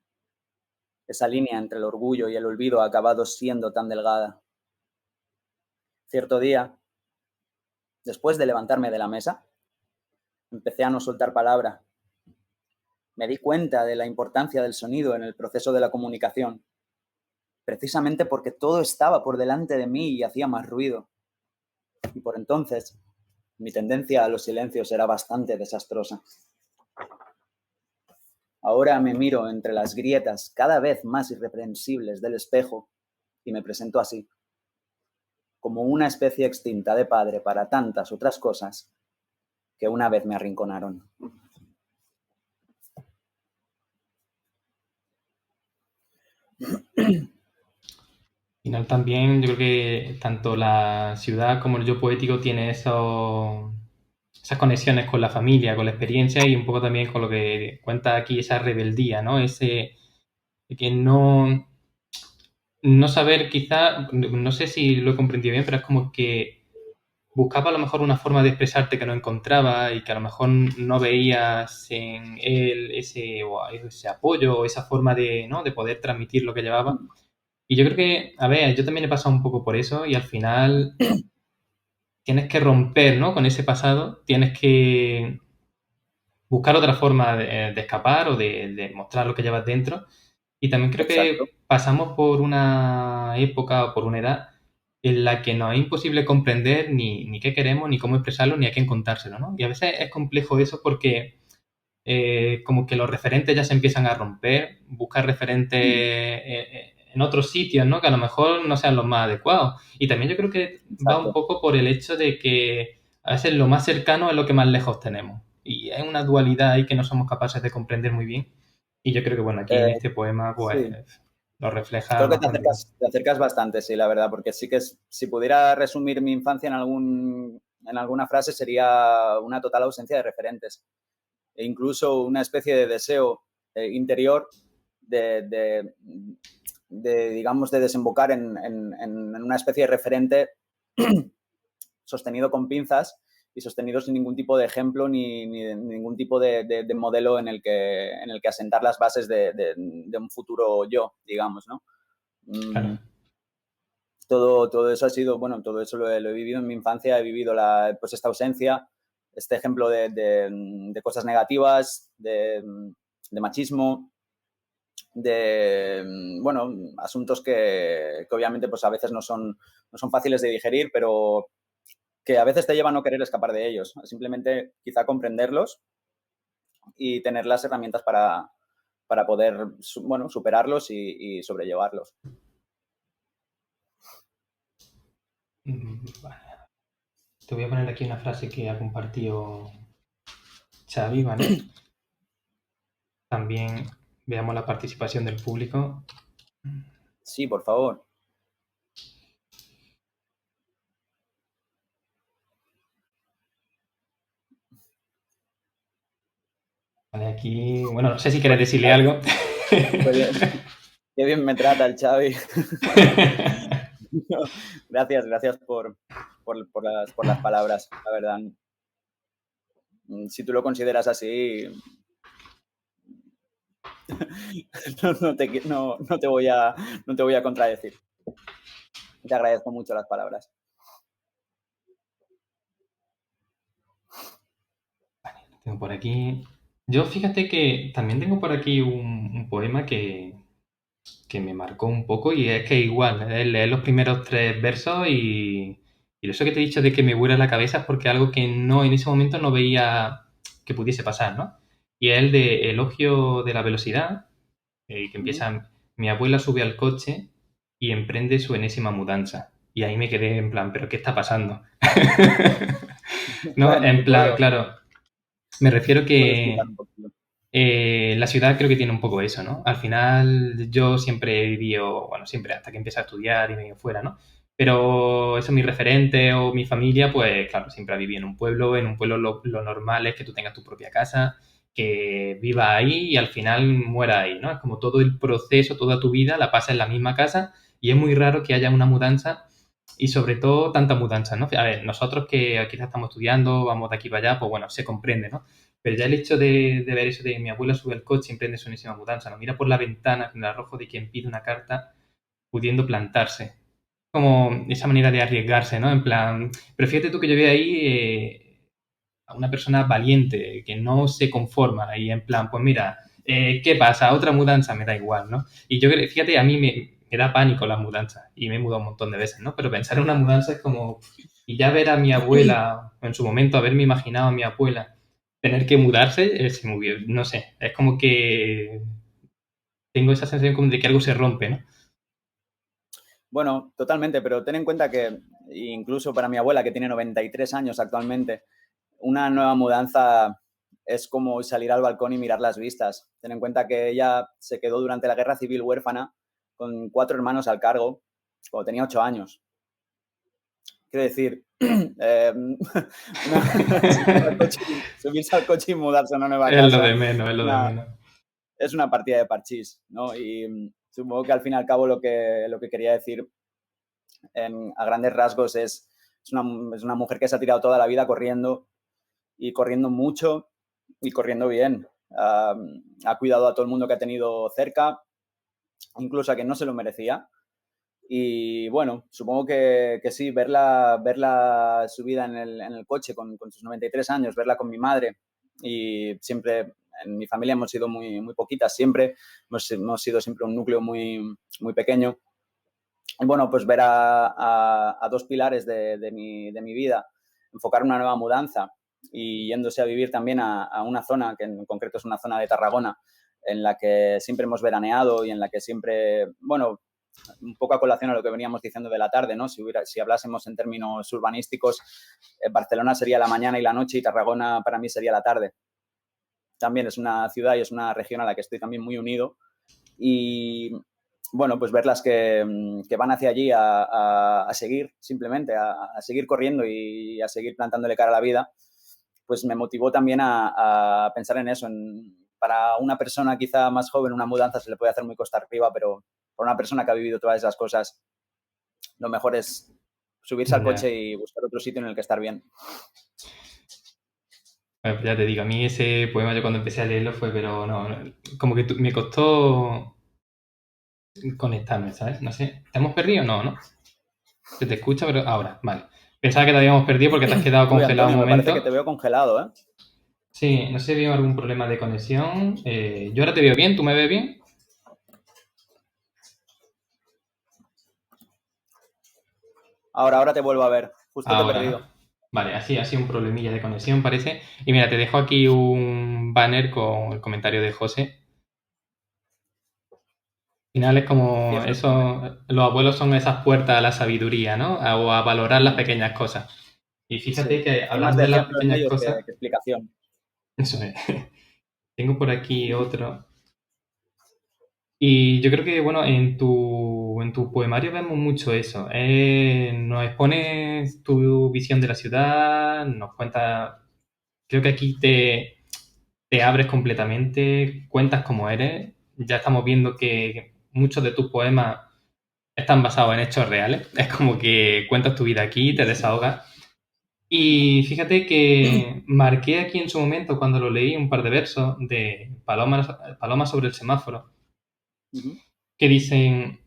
esa línea entre el orgullo y el olvido ha acabado siendo tan delgada. Cierto día, después de levantarme de la mesa, empecé a no soltar palabra. Me di cuenta de la importancia del sonido en el proceso de la comunicación, precisamente porque todo estaba por delante de mí y hacía más ruido. Y por entonces, mi tendencia a los silencios era bastante desastrosa. Ahora me miro entre las grietas cada vez más irreprensibles del espejo y me presento así, como una especie extinta de padre para tantas otras cosas que una vez me arrinconaron. Al final también yo creo que tanto la ciudad como el yo poético tiene esas conexiones con la familia, con la experiencia y un poco también con lo que cuenta aquí esa rebeldía, ¿no? Ese de que no saber quizá, no sé si lo he comprendido bien, pero es como que buscaba a lo mejor una forma de expresarte que no encontraba y que a lo mejor no veías en él ese apoyo o esa forma de, ¿no? de poder transmitir lo que llevaba. Y yo creo que, a ver, yo también he pasado un poco por eso y al final tienes que romper, ¿no? Con ese pasado, tienes que buscar otra forma de escapar o de mostrar lo que llevas dentro. Y también creo Exacto, que pasamos por una época o por una edad en la que nos es imposible comprender ni qué queremos, ni cómo expresarlo, ni a quién contárselo, ¿no? Y a veces es complejo eso porque como que los referentes ya se empiezan a romper, buscar referentes en otros sitios, ¿no? Que a lo mejor no sean los más adecuados. Y también yo creo que va un exacto. poco por el hecho de que a veces lo más cercano es lo que más lejos tenemos. Y es una dualidad ahí que no somos capaces de comprender muy bien. Y yo creo que, bueno, aquí en Eh, este poema, pues, sí, lo refleja creo que bastante bien. te acercas bastante, sí, la verdad, porque sí que si pudiera resumir mi infancia en alguna frase sería una total ausencia de referentes e incluso una especie de deseo interior de, de, digamos, de desembocar en una especie de referente sostenido con pinzas y sostenido sin ningún tipo de ejemplo ni ningún tipo de modelo en el que asentar las bases de un futuro yo, digamos, ¿no? Claro. Mm, todo eso ha sido, bueno, todo eso lo he vivido en mi infancia, he vivido pues esta ausencia, este ejemplo de cosas negativas, de machismo, bueno, asuntos que obviamente pues a veces no son fáciles de digerir, pero que a veces te llevan a no querer escapar de ellos, simplemente quizá comprenderlos y tener las herramientas para poder, bueno, superarlos y sobrellevarlos. Vale. Te voy a poner aquí una frase que ha compartido Xavi, ¿vale? También veamos la participación del público. Sí, por favor. Vale, aquí, bueno, no sé si quieres decirle algo. Qué bien me trata el Xavi. Gracias por las palabras, la verdad. Si tú lo consideras así, no te voy a contradecir. Te agradezco mucho las palabras. Vale, lo tengo por aquí. Yo fíjate que también tengo por aquí un poema que me marcó un poco y es que igual, leer los primeros 3 versos y eso que te he dicho de que me vuela la cabeza es porque algo que no en ese momento no veía que pudiese pasar, ¿no? Y es el de Elogio de la velocidad, que empieza, mi abuela sube al coche y emprende su enésima mudanza. Y ahí me quedé en plan, ¿pero qué está pasando? ¿No? Bueno, En plan, claro, me refiero te puedo explicar que un poquito. la ciudad creo que tiene un poco eso, ¿no? Al final yo siempre he vivido, bueno, siempre hasta que empecé a estudiar y me fuera, ¿no? Pero eso, mi referente o mi familia, pues claro, siempre ha vivido en un pueblo lo normal es que tú tengas tu propia casa, que viva ahí y al final muera ahí, ¿no? Es como todo el proceso, toda tu vida la pasas en la misma casa y es muy raro que haya una mudanza y sobre todo tanta mudanza, ¿no? A ver, nosotros que quizás estamos estudiando, vamos de aquí para allá, pues bueno, se comprende, ¿no? Pero ya el hecho de ver eso de mi abuela sube al coche y emprende su enésima mudanza, ¿no? Mira por la ventana con el arrojo de quien pide una carta pudiendo plantarse. Como esa manera de arriesgarse, ¿no? En plan, pero fíjate tú que yo veo ahí a una persona valiente, que no se conforma y en plan, pues mira, ¿qué pasa? Otra mudanza me da igual, ¿no? Y yo creo, fíjate, a mí me da pánico las mudanzas y me he mudado un montón de veces, ¿no? Pero pensar en una mudanza es como, y ya ver a mi abuela, en su momento haberme imaginado a mi abuela tener que mudarse, es muy bien, no sé, es como que tengo esa sensación como de que algo se rompe, ¿no? Bueno, totalmente, pero ten en cuenta que incluso para mi abuela, que tiene 93 años actualmente, una nueva mudanza es como salir al balcón y mirar las vistas. Ten en cuenta que ella se quedó durante la Guerra Civil huérfana con 4 hermanos al cargo cuando tenía 8 años. Quiero decir, subirse al coche y mudarse a una nueva Es lo casa de menos, es lo de menos. es una partida de parchís, ¿no? Y supongo que al fin y al cabo lo que quería decir a grandes rasgos es una mujer que se ha tirado toda la vida corriendo y corriendo mucho y corriendo bien. Ha cuidado a todo el mundo que ha tenido cerca, incluso a quien no se lo merecía. Y bueno, supongo que sí, verla subida en el coche con sus 93 años, verla con mi madre y siempre, en mi familia hemos sido muy poquitas, siempre, hemos sido siempre un núcleo muy pequeño. Y bueno, pues ver a dos pilares de mi vida, enfocar una nueva mudanza y yéndose a vivir también a una zona, que en concreto es una zona de Tarragona, en la que siempre hemos veraneado y en la que siempre, bueno, un poco a colación a lo que veníamos diciendo de la tarde, ¿no? Si hablásemos en términos urbanísticos, Barcelona sería la mañana y la noche y Tarragona para mí sería la tarde. También es una ciudad y es una región a la que estoy también muy unido y bueno, pues verlas que van hacia allí a seguir, simplemente, a seguir corriendo y a seguir plantándole cara a la vida, pues me motivó también a pensar en eso. Para una persona quizá más joven una mudanza se le puede hacer muy costa arriba, pero para una persona que ha vivido todas esas cosas, lo mejor es subirse al Ya. coche y buscar otro sitio en el que estar bien. Bueno, ya te digo, a mí ese poema yo cuando empecé a leerlo fue, pero no, como que me costó conectarme, ¿sabes? No sé, ¿te hemos perdido? No, ¿no? Se te escucha, pero ahora, vale. Pensaba que te habíamos perdido porque te has quedado Uy, congelado un Antonio, me parece que momento. te veo congelado, ¿eh? Sí, no sé si había algún problema de conexión. Yo ahora te veo bien, ¿tú me ves bien? Ahora te vuelvo a ver. Justo te he Ahora, ¿no? perdido. Vale, así un problemilla de conexión parece. Y mira, te dejo aquí un banner con el comentario de José. final es como ciertamente. eso, los abuelos son esas puertas a la sabiduría, ¿no? O a valorar las Mm, pequeñas cosas. Y sí, fíjate que hay más hablando de de las ejemplos de pequeñas ellos cosas, que explicación. eso es. Tengo por aquí otro. Y yo creo que, bueno, en tu poemario vemos mucho eso. Nos expones tu visión de la ciudad, nos cuentas, creo que aquí te abres completamente, cuentas cómo eres. Ya estamos viendo que muchos de tus poemas están basados en hechos reales. Es como que cuentas tu vida aquí, te desahogas. Y fíjate que marqué aquí en su momento, cuando lo leí, un par de versos de Paloma sobre el semáforo, Ujú. que dicen,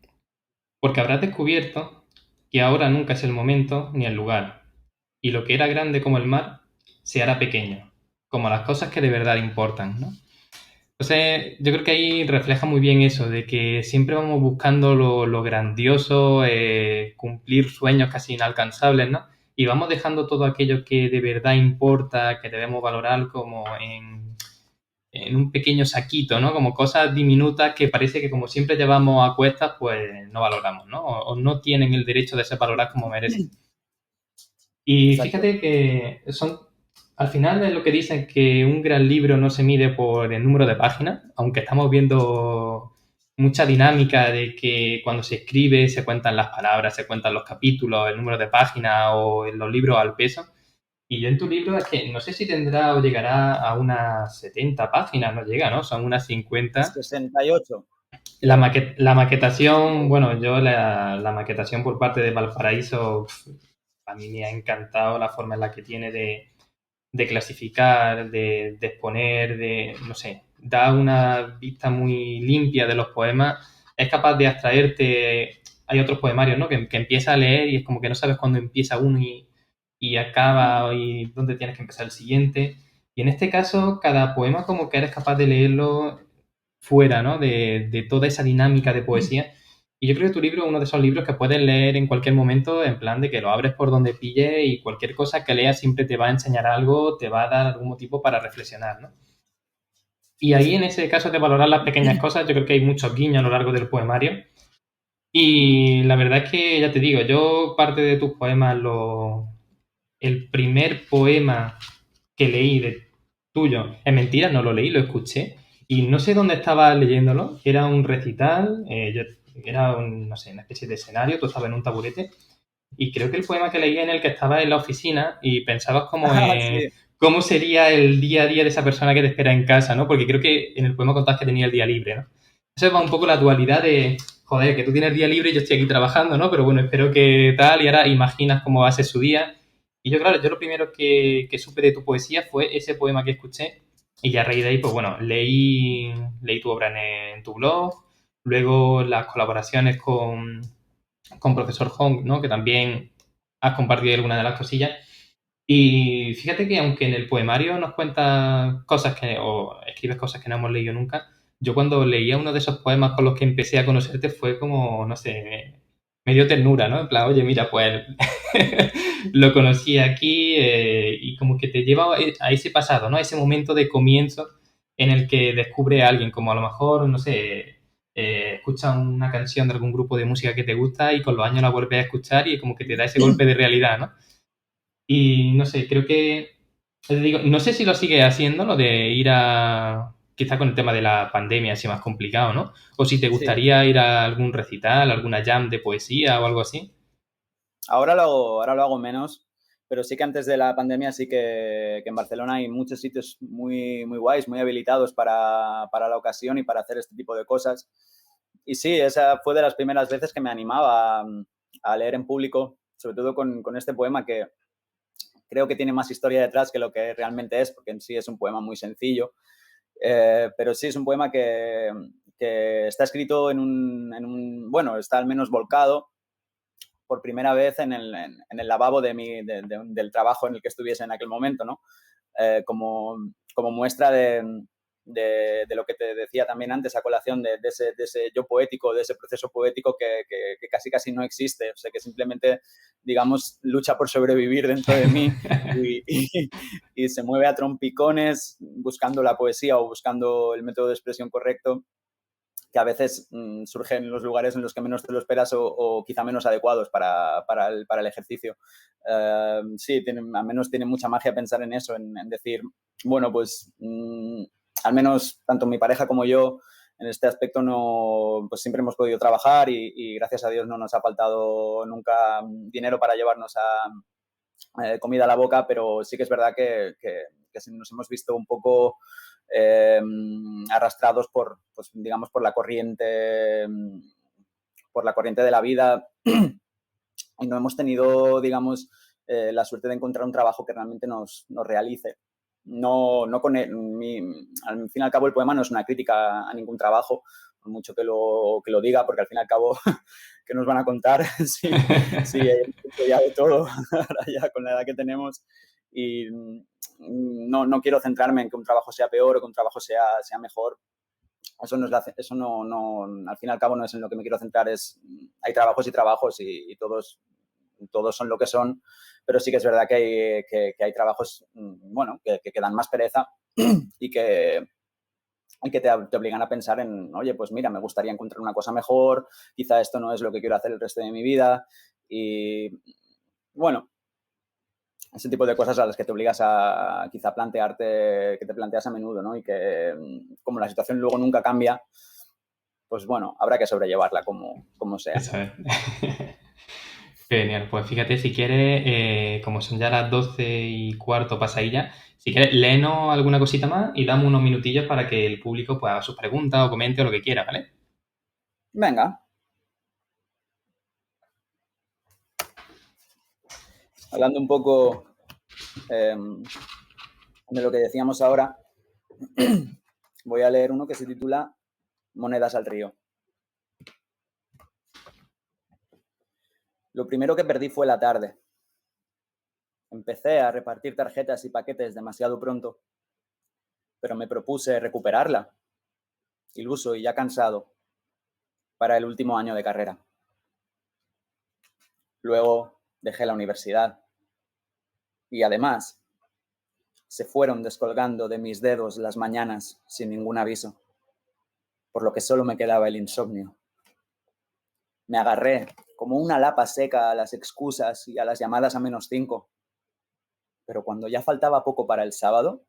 porque habrás descubierto que ahora nunca es el momento ni el lugar, y lo que era grande como el mar se hará pequeño, como las cosas que de verdad importan, ¿no? Entonces, yo creo que ahí refleja muy bien eso, de que siempre vamos buscando lo grandioso, cumplir sueños casi inalcanzables, ¿no? Y vamos dejando todo aquello que de verdad importa, que debemos valorar como en un pequeño saquito, ¿no? Como cosas diminutas que parece que como siempre llevamos a cuestas, pues no valoramos, ¿no? O no tienen el derecho de ser valoradas como merecen. Y Exacto. fíjate que al final es lo que dicen, que un gran libro no se mide por el número de páginas, aunque estamos viendo mucha dinámica de que cuando se escribe se cuentan las palabras, se cuentan los capítulos, el número de páginas o en los libros al peso. Y yo en tu libro es que no sé si tendrá o llegará a unas 70 páginas, no llega, ¿no? Son unas 50. 68, La, creo. la maquetación, bueno, yo la maquetación por parte de Valparaíso, a mí me ha encantado la forma en la que tiene de clasificar, de exponer, no sé, da una vista muy limpia de los poemas, es capaz de abstraerte. Hay otros poemarios, ¿no? Que empieza a leer y es como que no sabes cuándo empieza uno y Ujú. acaba y dónde tienes que empezar el siguiente. Y en este caso, cada poema como que eres capaz de leerlo fuera, ¿no? De toda esa dinámica de poesía. Y yo creo que tu libro es uno de esos libros que puedes leer en cualquier momento, en plan de que lo abres por donde pille y cualquier cosa que leas siempre te va a enseñar algo, te va a dar algún motivo para reflexionar, ¿no? Y ahí, en Sí. ese caso de valorar las pequeñas cosas, yo creo que hay muchos guiños a lo largo del poemario. Ujú. Y la verdad es que, ya te digo, yo parte de tus poemas, el primer poema que leí de tuyo, es mentira, no lo leí, lo escuché. Y no sé dónde estaba leyéndolo, era un recital, era no sé, una especie de escenario, tú estabas en un taburete y creo que el poema que leía en el que estaba en la oficina y pensabas como Ah, en sí, cómo sería el día a día de esa persona que te espera en casa, ¿no? Porque creo que en el poema contabas que tenía el día libre, ¿no? Eso va un poco la dualidad de, joder, que tú tienes el día libre y yo estoy aquí trabajando, ¿no? Pero bueno, espero que tal, y ahora imaginas cómo va a ser su día. Y yo, claro, yo lo primero que supe de tu poesía fue ese poema que escuché y ya a raíz de ahí, pues bueno, leí tu obra en tu blog, luego las colaboraciones con Profesor Hong, ¿no? Que también has compartido alguna de las cosillas. Y fíjate que aunque en el poemario nos cuentas cosas o escribes cosas que no hemos leído nunca, yo cuando leía uno de esos poemas con los que empecé a conocerte fue como, no sé, me dio ternura, ¿no? En plan, oye, mira, pues lo conocí aquí y como que te lleva a ese pasado, ¿no? A ese momento de comienzo en el que descubre a alguien, como a lo mejor, no sé, escuchas una canción de algún grupo de música que te gusta y con los años la vuelves a escuchar y como que te da ese golpe de realidad, ¿no? Y no sé, creo que, te digo, no sé si lo sigue haciendo, lo de ir quizá con el tema de la pandemia así más complicado, ¿no? O si te sí. gustaría ir a algún recital, alguna jam de poesía o algo así. Ahora lo hago menos, pero sí que antes de la pandemia sí que en Barcelona hay muchos sitios muy, muy guays, muy habilitados para la ocasión y para hacer este tipo de cosas. Y sí, esa fue de las primeras veces que me animaba a leer en público, sobre todo con este poema que creo que tiene más historia detrás que lo que realmente es, porque en sí es un poema muy sencillo. Pero sí, es un poema que está escrito bueno, está al menos volcado por primera vez en el lavabo del trabajo en el que estuviese en aquel momento, ¿no? Como, como muestra de lo que te decía también antes a colación de ese yo poético, de ese proceso poético que casi casi no existe, o sea, que simplemente, digamos, lucha por sobrevivir dentro de mí y se mueve a trompicones buscando la poesía o buscando el método de expresión correcto. que a veces surgen los lugares en los que menos te lo esperas o quizá menos adecuados para el ejercicio. Sí, al menos tiene mucha magia pensar en eso, en decir, bueno, pues al menos tanto mi pareja como yo en este aspecto no, pues siempre hemos podido trabajar y gracias a Dios no nos ha faltado nunca dinero para llevarnos comida a la boca, pero sí que es verdad que nos hemos visto un poco arrastrados pues, digamos, por la corriente de la vida y no hemos tenido, digamos, la suerte de encontrar un trabajo que realmente nos realice. No con al fin y al cabo el poema no es una crítica a ningún trabajo, por mucho que lo diga, porque al fin y al cabo, ¿qué nos van a contar? Sí, ya de todo, ahora ya con la edad que tenemos. Y no quiero centrarme en que un trabajo sea peor o que un trabajo sea mejor. Eso no, al fin y al cabo no es en lo que me quiero centrar. Hay trabajos y trabajos y todos son lo que son, pero sí que es verdad que hay trabajos, bueno, que dan más pereza y que te obligan a pensar en, oye, pues mira, me gustaría encontrar una cosa mejor, quizá esto no es lo que quiero hacer el resto de mi vida y, bueno, ese tipo de cosas a las que te obligas a quizá plantearte, que te planteas a menudo, ¿no? Y que como la situación luego nunca cambia, pues bueno, habrá que sobrellevarla como sea. Eso es. Genial, pues fíjate, si quieres, como son ya las 12:15 pasadilla, si quieres, léenos alguna cosita más y damos unos minutillos para que el público pues, haga sus preguntas o comente o lo que quiera, ¿vale? Venga. Hablando un poco de lo que decíamos ahora, voy a leer uno que se titula Monedas al río. Lo primero que perdí fue la tarde. Empecé a repartir tarjetas y paquetes demasiado pronto, pero me propuse recuperarla, iluso y ya cansado, para el último año de carrera. Luego dejé la universidad y además se fueron descolgando de mis dedos las mañanas sin ningún aviso, por lo que solo me quedaba el insomnio. Me agarré como una lapa seca a las excusas y a las llamadas a -5, pero cuando ya faltaba poco para el sábado,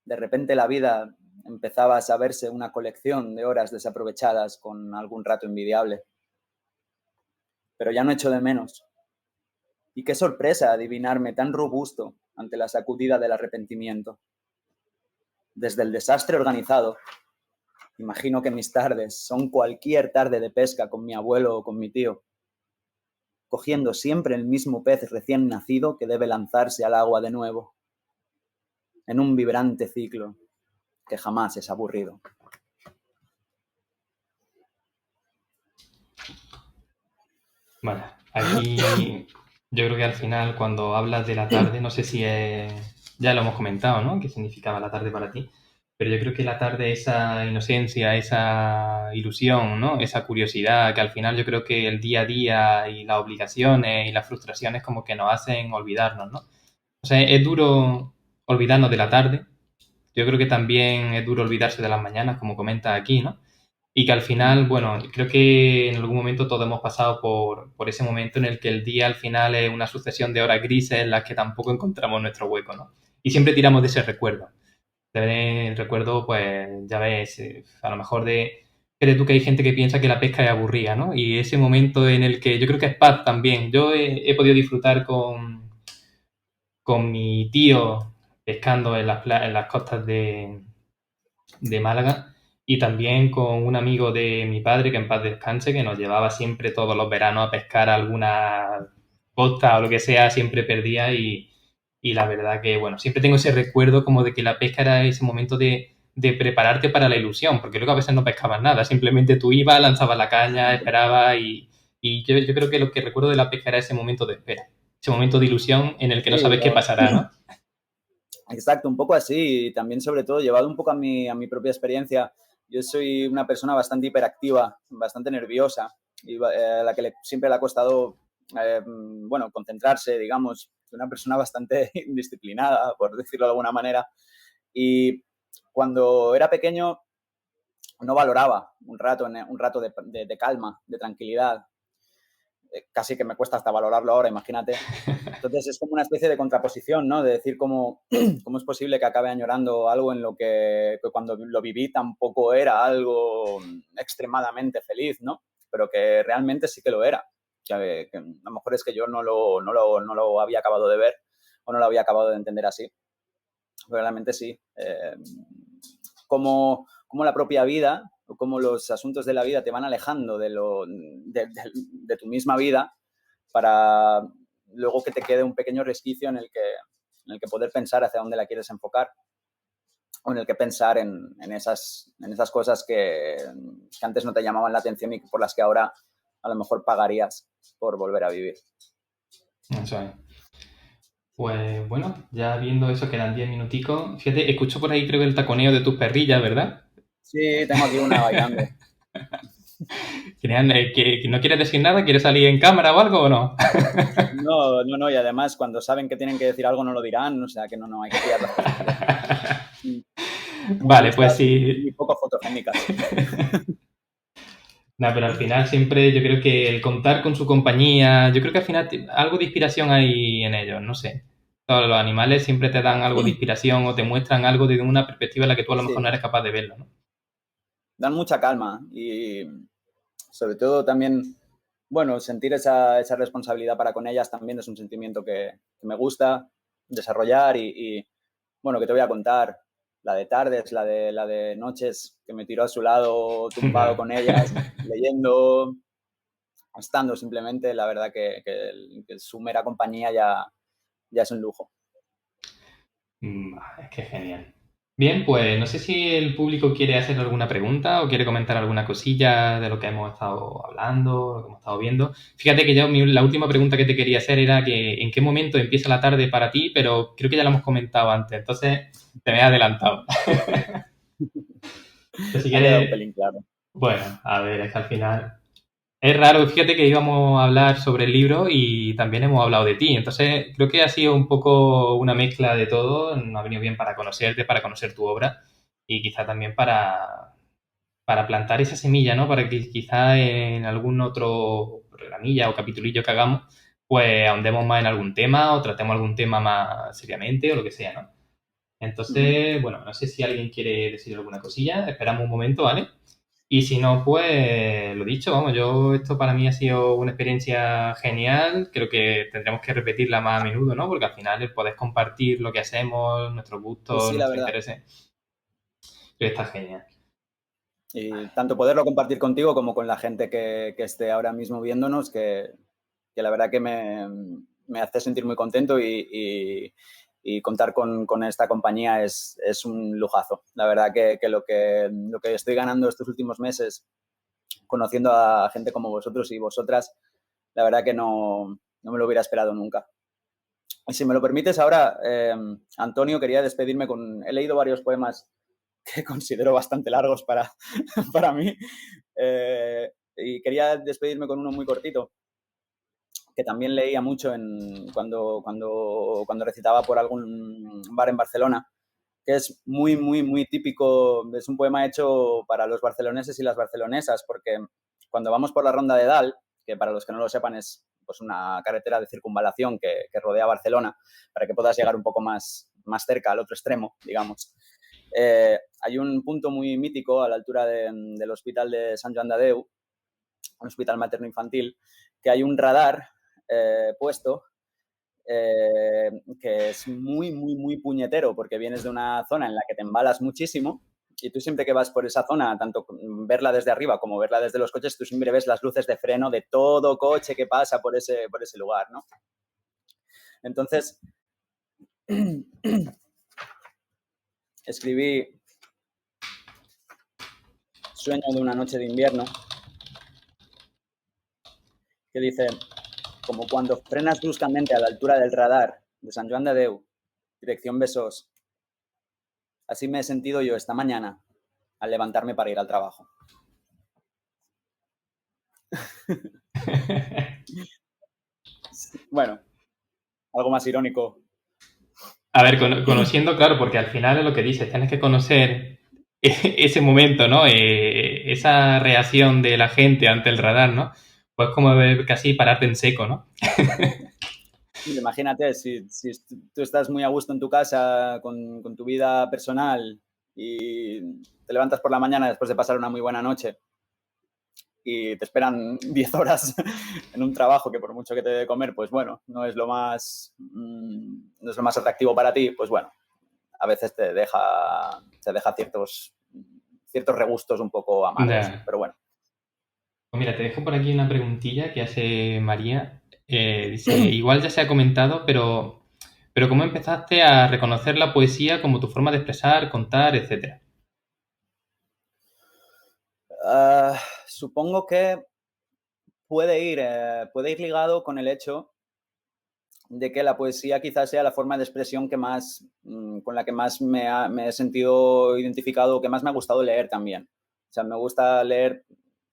de repente la vida empezaba a saberse una colección de horas desaprovechadas con algún rato envidiable. Pero ya no echo de menos. Y qué sorpresa adivinarme tan robusto ante la sacudida del arrepentimiento. Desde el desastre organizado, imagino que mis tardes son cualquier tarde de pesca con mi abuelo o con mi tío, cogiendo siempre el mismo pez recién nacido que debe lanzarse al agua de nuevo, en un vibrante ciclo que jamás es aburrido. Vale, aquí yo creo que al final cuando hablas de la tarde, no sé si ya lo hemos comentado, ¿no? ¿Qué significaba la tarde para ti? Pero yo creo que la tarde, esa inocencia, esa ilusión, ¿no? Esa curiosidad, que al final yo creo que el día a día y las obligaciones y las frustraciones como que nos hacen olvidarnos, ¿no? O sea, es duro olvidarnos de la tarde. Yo creo que también es duro olvidarse de las mañanas, como comenta aquí, ¿no? Y que al final, bueno, creo que en algún momento todos hemos pasado por ese momento en el que el día al final es una sucesión de horas grises en las que tampoco encontramos nuestro hueco, ¿no? Y siempre tiramos de ese recuerdo. El recuerdo, pues, ya ves, a lo mejor crees tú que hay gente que piensa que la pesca es aburrida, ¿no? Y ese momento en el que yo creo que es paz también. Yo he podido disfrutar con mi tío pescando en las costas de Málaga y también con un amigo de mi padre, que en paz descanse, que nos llevaba siempre todos los veranos a pescar alguna costa o lo que sea, siempre perdía y la verdad que, bueno, siempre tengo ese recuerdo como de que la pesca era ese momento de prepararte para la ilusión, porque luego a veces no pescabas nada, simplemente tú ibas, lanzabas la caña, esperabas y yo creo que lo que recuerdo de la pesca era ese momento de espera, ese momento de ilusión en el que no Sí, sabes qué pasará, ¿no? exacto, un poco así y también sobre todo llevado un poco a mi propia experiencia. Yo soy una persona bastante hiperactiva, bastante nerviosa y a la que siempre le ha costado, bueno, concentrarse, digamos. Soy una persona bastante indisciplinada, por decirlo de alguna manera. Y cuando era pequeño no valoraba un rato de calma, de tranquilidad. Casi que me cuesta hasta valorarlo ahora, imagínate. Entonces es como una especie de contraposición, ¿no? De decir cómo es posible que acabe añorando algo en lo que cuando lo viví tampoco era algo extremadamente feliz, ¿no? Pero que realmente sí que lo era. Que a lo mejor es que yo no lo había acabado de ver o no lo había acabado de entender así. Pero realmente sí. Como la propia vida o cómo los asuntos de la vida te van alejando de tu misma vida para luego que te quede un pequeño resquicio en el que poder pensar hacia dónde la quieres enfocar o en el que pensar en esas cosas que antes no te llamaban la atención y por las que ahora a lo mejor pagarías por volver a vivir. Eso es. Pues bueno, ya viendo eso, quedan 10 minuticos. Fíjate, escucho por ahí creo que el taconeo de tus perrillas, ¿verdad? Sí, tengo aquí una bailando. Genial, ¿que no quieres decir nada? ¿Quieres salir en cámara o algo o no? No, no, no, y además cuando saben que tienen que decir algo no lo dirán, o sea que no hay que pillar las cosas así. No me Vale, gusta, pues son muy sí. poco fotogénicas. No, pero al final siempre yo creo que el contar con su compañía, yo creo que al final algo de inspiración hay en ellos, no sé. Todos los animales siempre te dan algo de inspiración o te muestran algo desde una perspectiva en la que tú a lo mejor no Sí, eres capaz de verlo, ¿no? dan mucha calma y sobre todo también, bueno, sentir esa responsabilidad para con ellas también es un sentimiento que me gusta desarrollar bueno, que te voy a contar. La de tardes, la de noches, que me tiró a su lado tumbado Claro. con ellas, leyendo, estando simplemente, la verdad que su mera compañía ya es un lujo. Es que es genial. Bien, pues no sé si el público quiere hacer alguna pregunta o quiere comentar alguna cosilla de lo que hemos estado hablando, lo que hemos estado viendo. Fíjate que yo la última pregunta que te quería hacer era que en qué momento empieza la tarde para ti, pero creo que ya lo hemos comentado antes, entonces te me he adelantado. Pero si Ha quedado un quieres, pelín claro. bueno, a ver, es que al final es raro, fíjate que íbamos a hablar sobre el libro y también hemos hablado de ti, entonces creo que ha sido un poco una mezcla de todo, nos ha venido bien para conocerte, para conocer tu obra y quizá también para plantar esa semilla, ¿no? Para que quizá en algún otro programilla o capitulillo que hagamos, pues ahondemos más en algún tema o tratemos algún tema más seriamente o lo que sea, ¿no? Ujú. Entonces, bueno, no sé si alguien quiere decir alguna cosilla, esperamos un momento, ¿vale? Y si no, pues lo dicho, vamos, esto para mí ha sido una experiencia genial, creo que tendremos que repetirla más a menudo, ¿no? Porque al final el poder compartir lo que hacemos, nuestros Pues gustos, sí, la nuestros verdad. intereses, creo que está genial. Y tanto poderlo compartir contigo como con la gente que esté ahora mismo viéndonos, que la verdad que me hace sentir muy contento y contar con esta compañía es un lujazo. La verdad que lo que estoy ganando estos últimos meses conociendo a gente como vosotros y vosotras, la verdad que no me lo hubiera esperado nunca. Y si me lo permites ahora, Antonio, quería despedirme con... He leído varios poemas que considero bastante largos para mí. Y quería despedirme con uno muy cortito, que también leía mucho cuando recitaba por algún bar en Barcelona, que es muy, muy, muy típico. Es un poema hecho para los barceloneses y las barcelonesas, porque cuando vamos por la Ronda de Dalt, que para los que no lo sepan es pues una carretera de circunvalación que rodea Barcelona, para que puedas llegar un poco más cerca, al otro extremo, digamos. Hay un punto muy mítico a la altura del Hospital de Sant Joan de Déu, un hospital materno-infantil, que hay un radar puesto que es muy, muy, muy puñetero, porque vienes de una zona en la que te embalas muchísimo y tú siempre que vas por esa zona, tanto verla desde arriba como verla desde los coches, tú siempre ves las luces de freno de todo coche que pasa por ese lugar, ¿no? Entonces, escribí Sueño de una noche de invierno, que dice, como cuando frenas bruscamente a la altura del radar de Sant Joan de Déu, dirección Besós, así me he sentido yo esta mañana al levantarme para ir al trabajo. Bueno, algo más irónico. A ver, conociendo, claro, porque al final es lo que dices, tienes que conocer ese momento, ¿no? Esa reacción de la gente ante el radar, ¿no? Pues como casi pararte en seco, ¿no? Imagínate, si tú estás muy a gusto en tu casa con tu vida personal y te levantas por la mañana después de pasar una muy buena noche y te esperan 10 horas en un trabajo que por mucho que te dé de comer, pues bueno, no es lo más atractivo para ti, pues bueno, a veces te deja ciertos regustos un poco amargos, Ya. pero bueno. Pues mira, te dejo por aquí una preguntilla que hace María. Dice, igual ya se ha comentado, pero ¿cómo empezaste a reconocer la poesía como tu forma de expresar, contar, etcétera? Supongo que puede ir ligado con el hecho de que la poesía quizás sea la forma de expresión con la que más me he sentido identificado, que más me ha gustado leer también. O sea, me gusta leer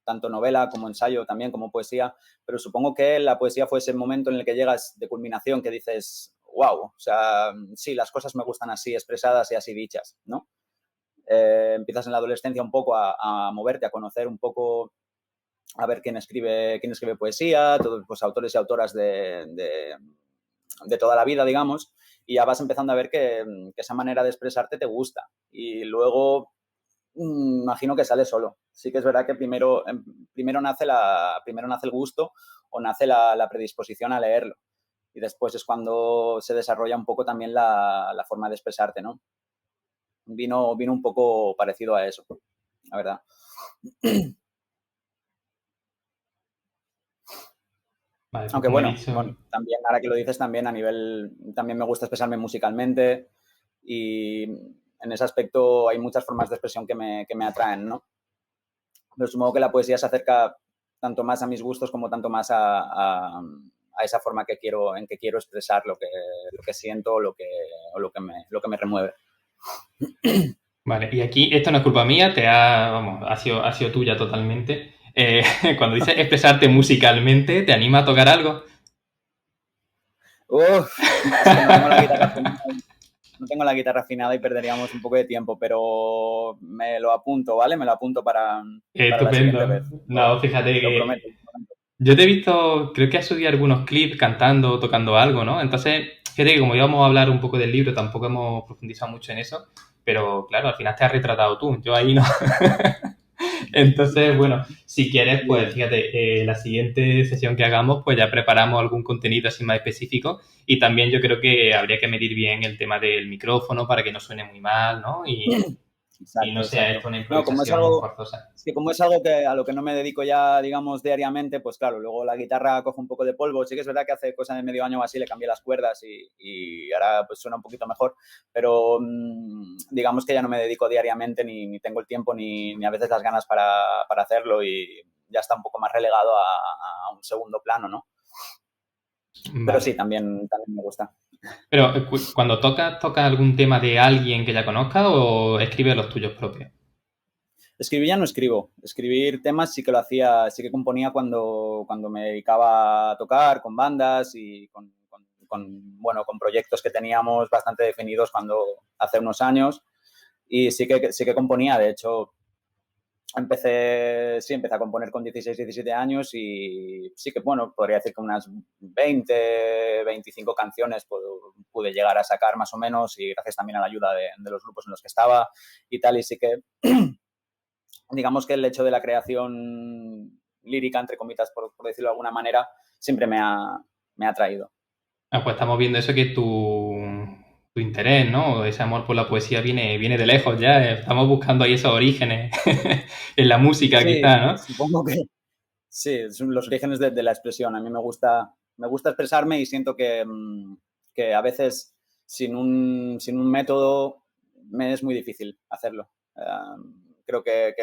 tanto novela como ensayo, también como poesía, pero supongo que la poesía fue ese momento en el que llegas de culminación que dices, wow, o sea, sí, las cosas me gustan así, expresadas y así dichas, ¿no? Empiezas en la adolescencia un poco a moverte, a conocer un poco, a ver quién escribe poesía, todos pues, autores y autoras de toda la vida, digamos, y ya vas empezando a ver que esa manera de expresarte te gusta. Y luego imagino que sale solo. Sí que es verdad que primero nace el gusto o nace la predisposición a leerlo. Y después es cuando se desarrolla un poco también la forma de expresarte, ¿no? Vino un poco parecido a eso, la verdad. Vale, pues Aunque como he bueno, dicho, también ahora que lo dices, también me gusta expresarme musicalmente y en ese aspecto hay muchas formas de expresión que me atraen, ¿no? Pero supongo que la poesía se acerca tanto más a mis gustos como tanto más a esa forma en que quiero expresar lo que siento lo que me remueve. vale, y aquí esto no es culpa mía, vamos, ha sido tuya totalmente. Cuando dices expresarte musicalmente, ¿te anima a tocar algo? Uf, es que no tengo la guitarra afinada, no tengo la guitarra afinada y perderíamos un poco de tiempo, pero me lo apunto, ¿vale? Me lo apunto para la siguiente Estupendo. vez. No, fíjate Lo que prometo. yo te he visto, creo que has subido algunos clips cantando o tocando algo, ¿no? Entonces, fíjate que como íbamos a hablar un poco del libro, tampoco hemos profundizado mucho en eso, pero claro, al final te has retratado tú, yo ahí no. Entonces, bueno, si quieres, pues fíjate, la siguiente sesión que hagamos, pues ya preparamos algún contenido así más específico y también yo creo que habría que medir bien el tema del micrófono para que no suene muy mal, ¿no? Y no Exacto, sea exacto. esto una No, improvisación forzosa. como es algo a lo que no me dedico ya, digamos, diariamente, pues claro, luego la guitarra coge un poco de polvo. Sí que es verdad que hace cosa de medio año o así le cambié las cuerdas y ahora pues suena un poquito mejor, pero digamos que ya no me dedico diariamente ni tengo el tiempo ni a veces las ganas para hacerlo y ya está un poco más relegado a un segundo plano, ¿no? Pero sí, Vale. también me gusta. Pero cuando tocas algún tema de alguien que ya conozca o escribes los tuyos propios. Escribir ya no escribo. Escribir temas sí que lo hacía, sí que componía cuando me dedicaba a tocar con bandas y bueno, con proyectos que teníamos bastante definidos hace unos años. Y sí que componía, de hecho, empecé a componer con 16, 17 años y sí que, bueno, podría decir que unas 20, 25 canciones pude llegar a sacar más o menos y gracias también a la ayuda de los grupos en los que estaba y tal. Y sí que digamos que el hecho de la creación lírica, entre comitas, por decirlo de alguna manera, siempre me ha atraído. Ah, pues estamos viendo eso que tu interés, ¿no? Ese amor por la poesía viene de lejos ya. Estamos buscando ahí esos orígenes en la música, Sí, quizá, ¿no? supongo que sí, son los orígenes de la expresión. A mí me gusta expresarme y siento que a veces sin un método me es muy difícil hacerlo. Creo que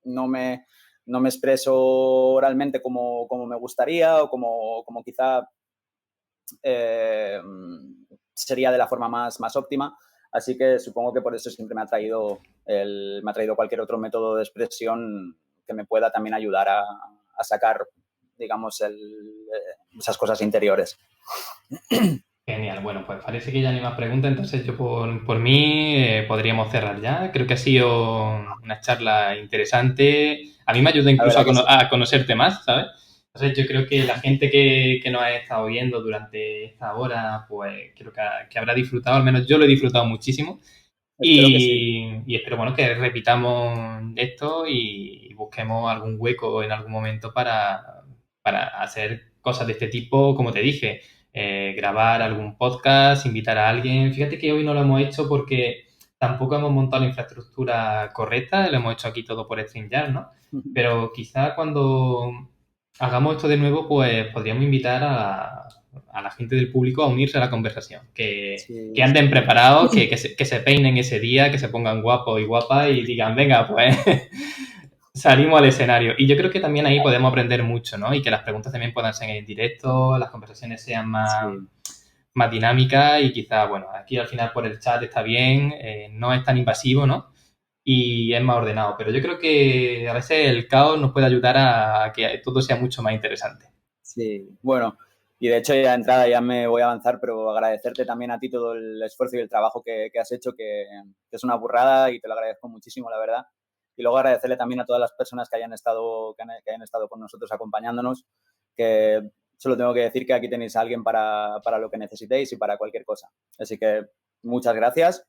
no me, no me expreso oralmente como me gustaría o como quizá eh, sería de la forma más óptima. Así que supongo que por eso siempre me ha traído cualquier otro método de expresión que me pueda también ayudar a sacar, digamos, esas cosas interiores. Genial. Bueno, pues parece que ya no hay más preguntas, entonces yo por mí podríamos cerrar ya. Creo que ha sido una charla interesante. A mí me ayuda La incluso verdad que sí. a conocerte más, ¿sabes? Entonces yo creo que la gente que nos ha estado viendo durante esta hora, pues creo que habrá disfrutado, al menos yo lo he disfrutado muchísimo. Espero que sí. Y espero, bueno, que repitamos esto y busquemos algún hueco en algún momento para hacer cosas de este tipo, como te dije, grabar algún podcast, invitar a alguien. Fíjate que hoy no lo hemos hecho porque tampoco hemos montado la infraestructura correcta, lo hemos hecho aquí todo por StreamYard, ¿no? Pero quizá cuando hagamos esto de nuevo, pues podríamos invitar a la gente del público a unirse a la conversación, que Sí, anden sí. preparados, que se peinen ese día, que se pongan guapos y guapas y digan, venga, pues salimos al escenario. Y yo creo que también ahí podemos aprender mucho, ¿no? Y que las preguntas también puedan ser en directo, las conversaciones sean Sí, más dinámicas y quizás, bueno, aquí al final por el chat está bien, no es tan invasivo, ¿no? Y es más ordenado. Pero yo creo que a veces el caos nos puede ayudar a que todo sea mucho más interesante. sí. Bueno, y de hecho ya de entrada ya me voy a avanzar, pero agradecerte también a ti todo el esfuerzo y el trabajo que has hecho, que es una burrada y te lo agradezco muchísimo, la verdad. Y luego agradecerle también a todas las personas que hayan estado con nosotros acompañándonos, que solo tengo que decir que aquí tenéis a alguien para lo que necesitéis y para cualquier cosa. Así que muchas gracias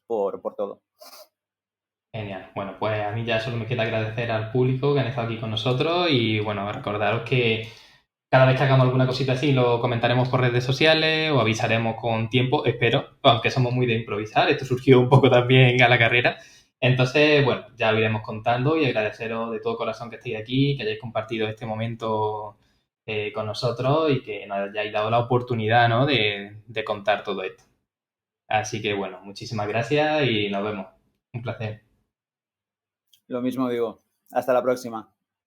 por todo. Genial. Bueno, pues a mí ya solo me queda agradecer al público que han estado aquí con nosotros y bueno, recordaros que cada vez que hagamos alguna cosita así lo comentaremos por redes sociales o avisaremos con tiempo, espero, aunque somos muy de improvisar, esto surgió un poco también a la carrera. Entonces, bueno, ya lo iremos contando y agradeceros de todo corazón que estéis aquí, que hayáis compartido este momento con nosotros y que nos hayáis dado la oportunidad, ¿no? de contar todo esto. Así que bueno, muchísimas gracias y nos vemos. Un placer. Lo mismo digo. Hasta la próxima.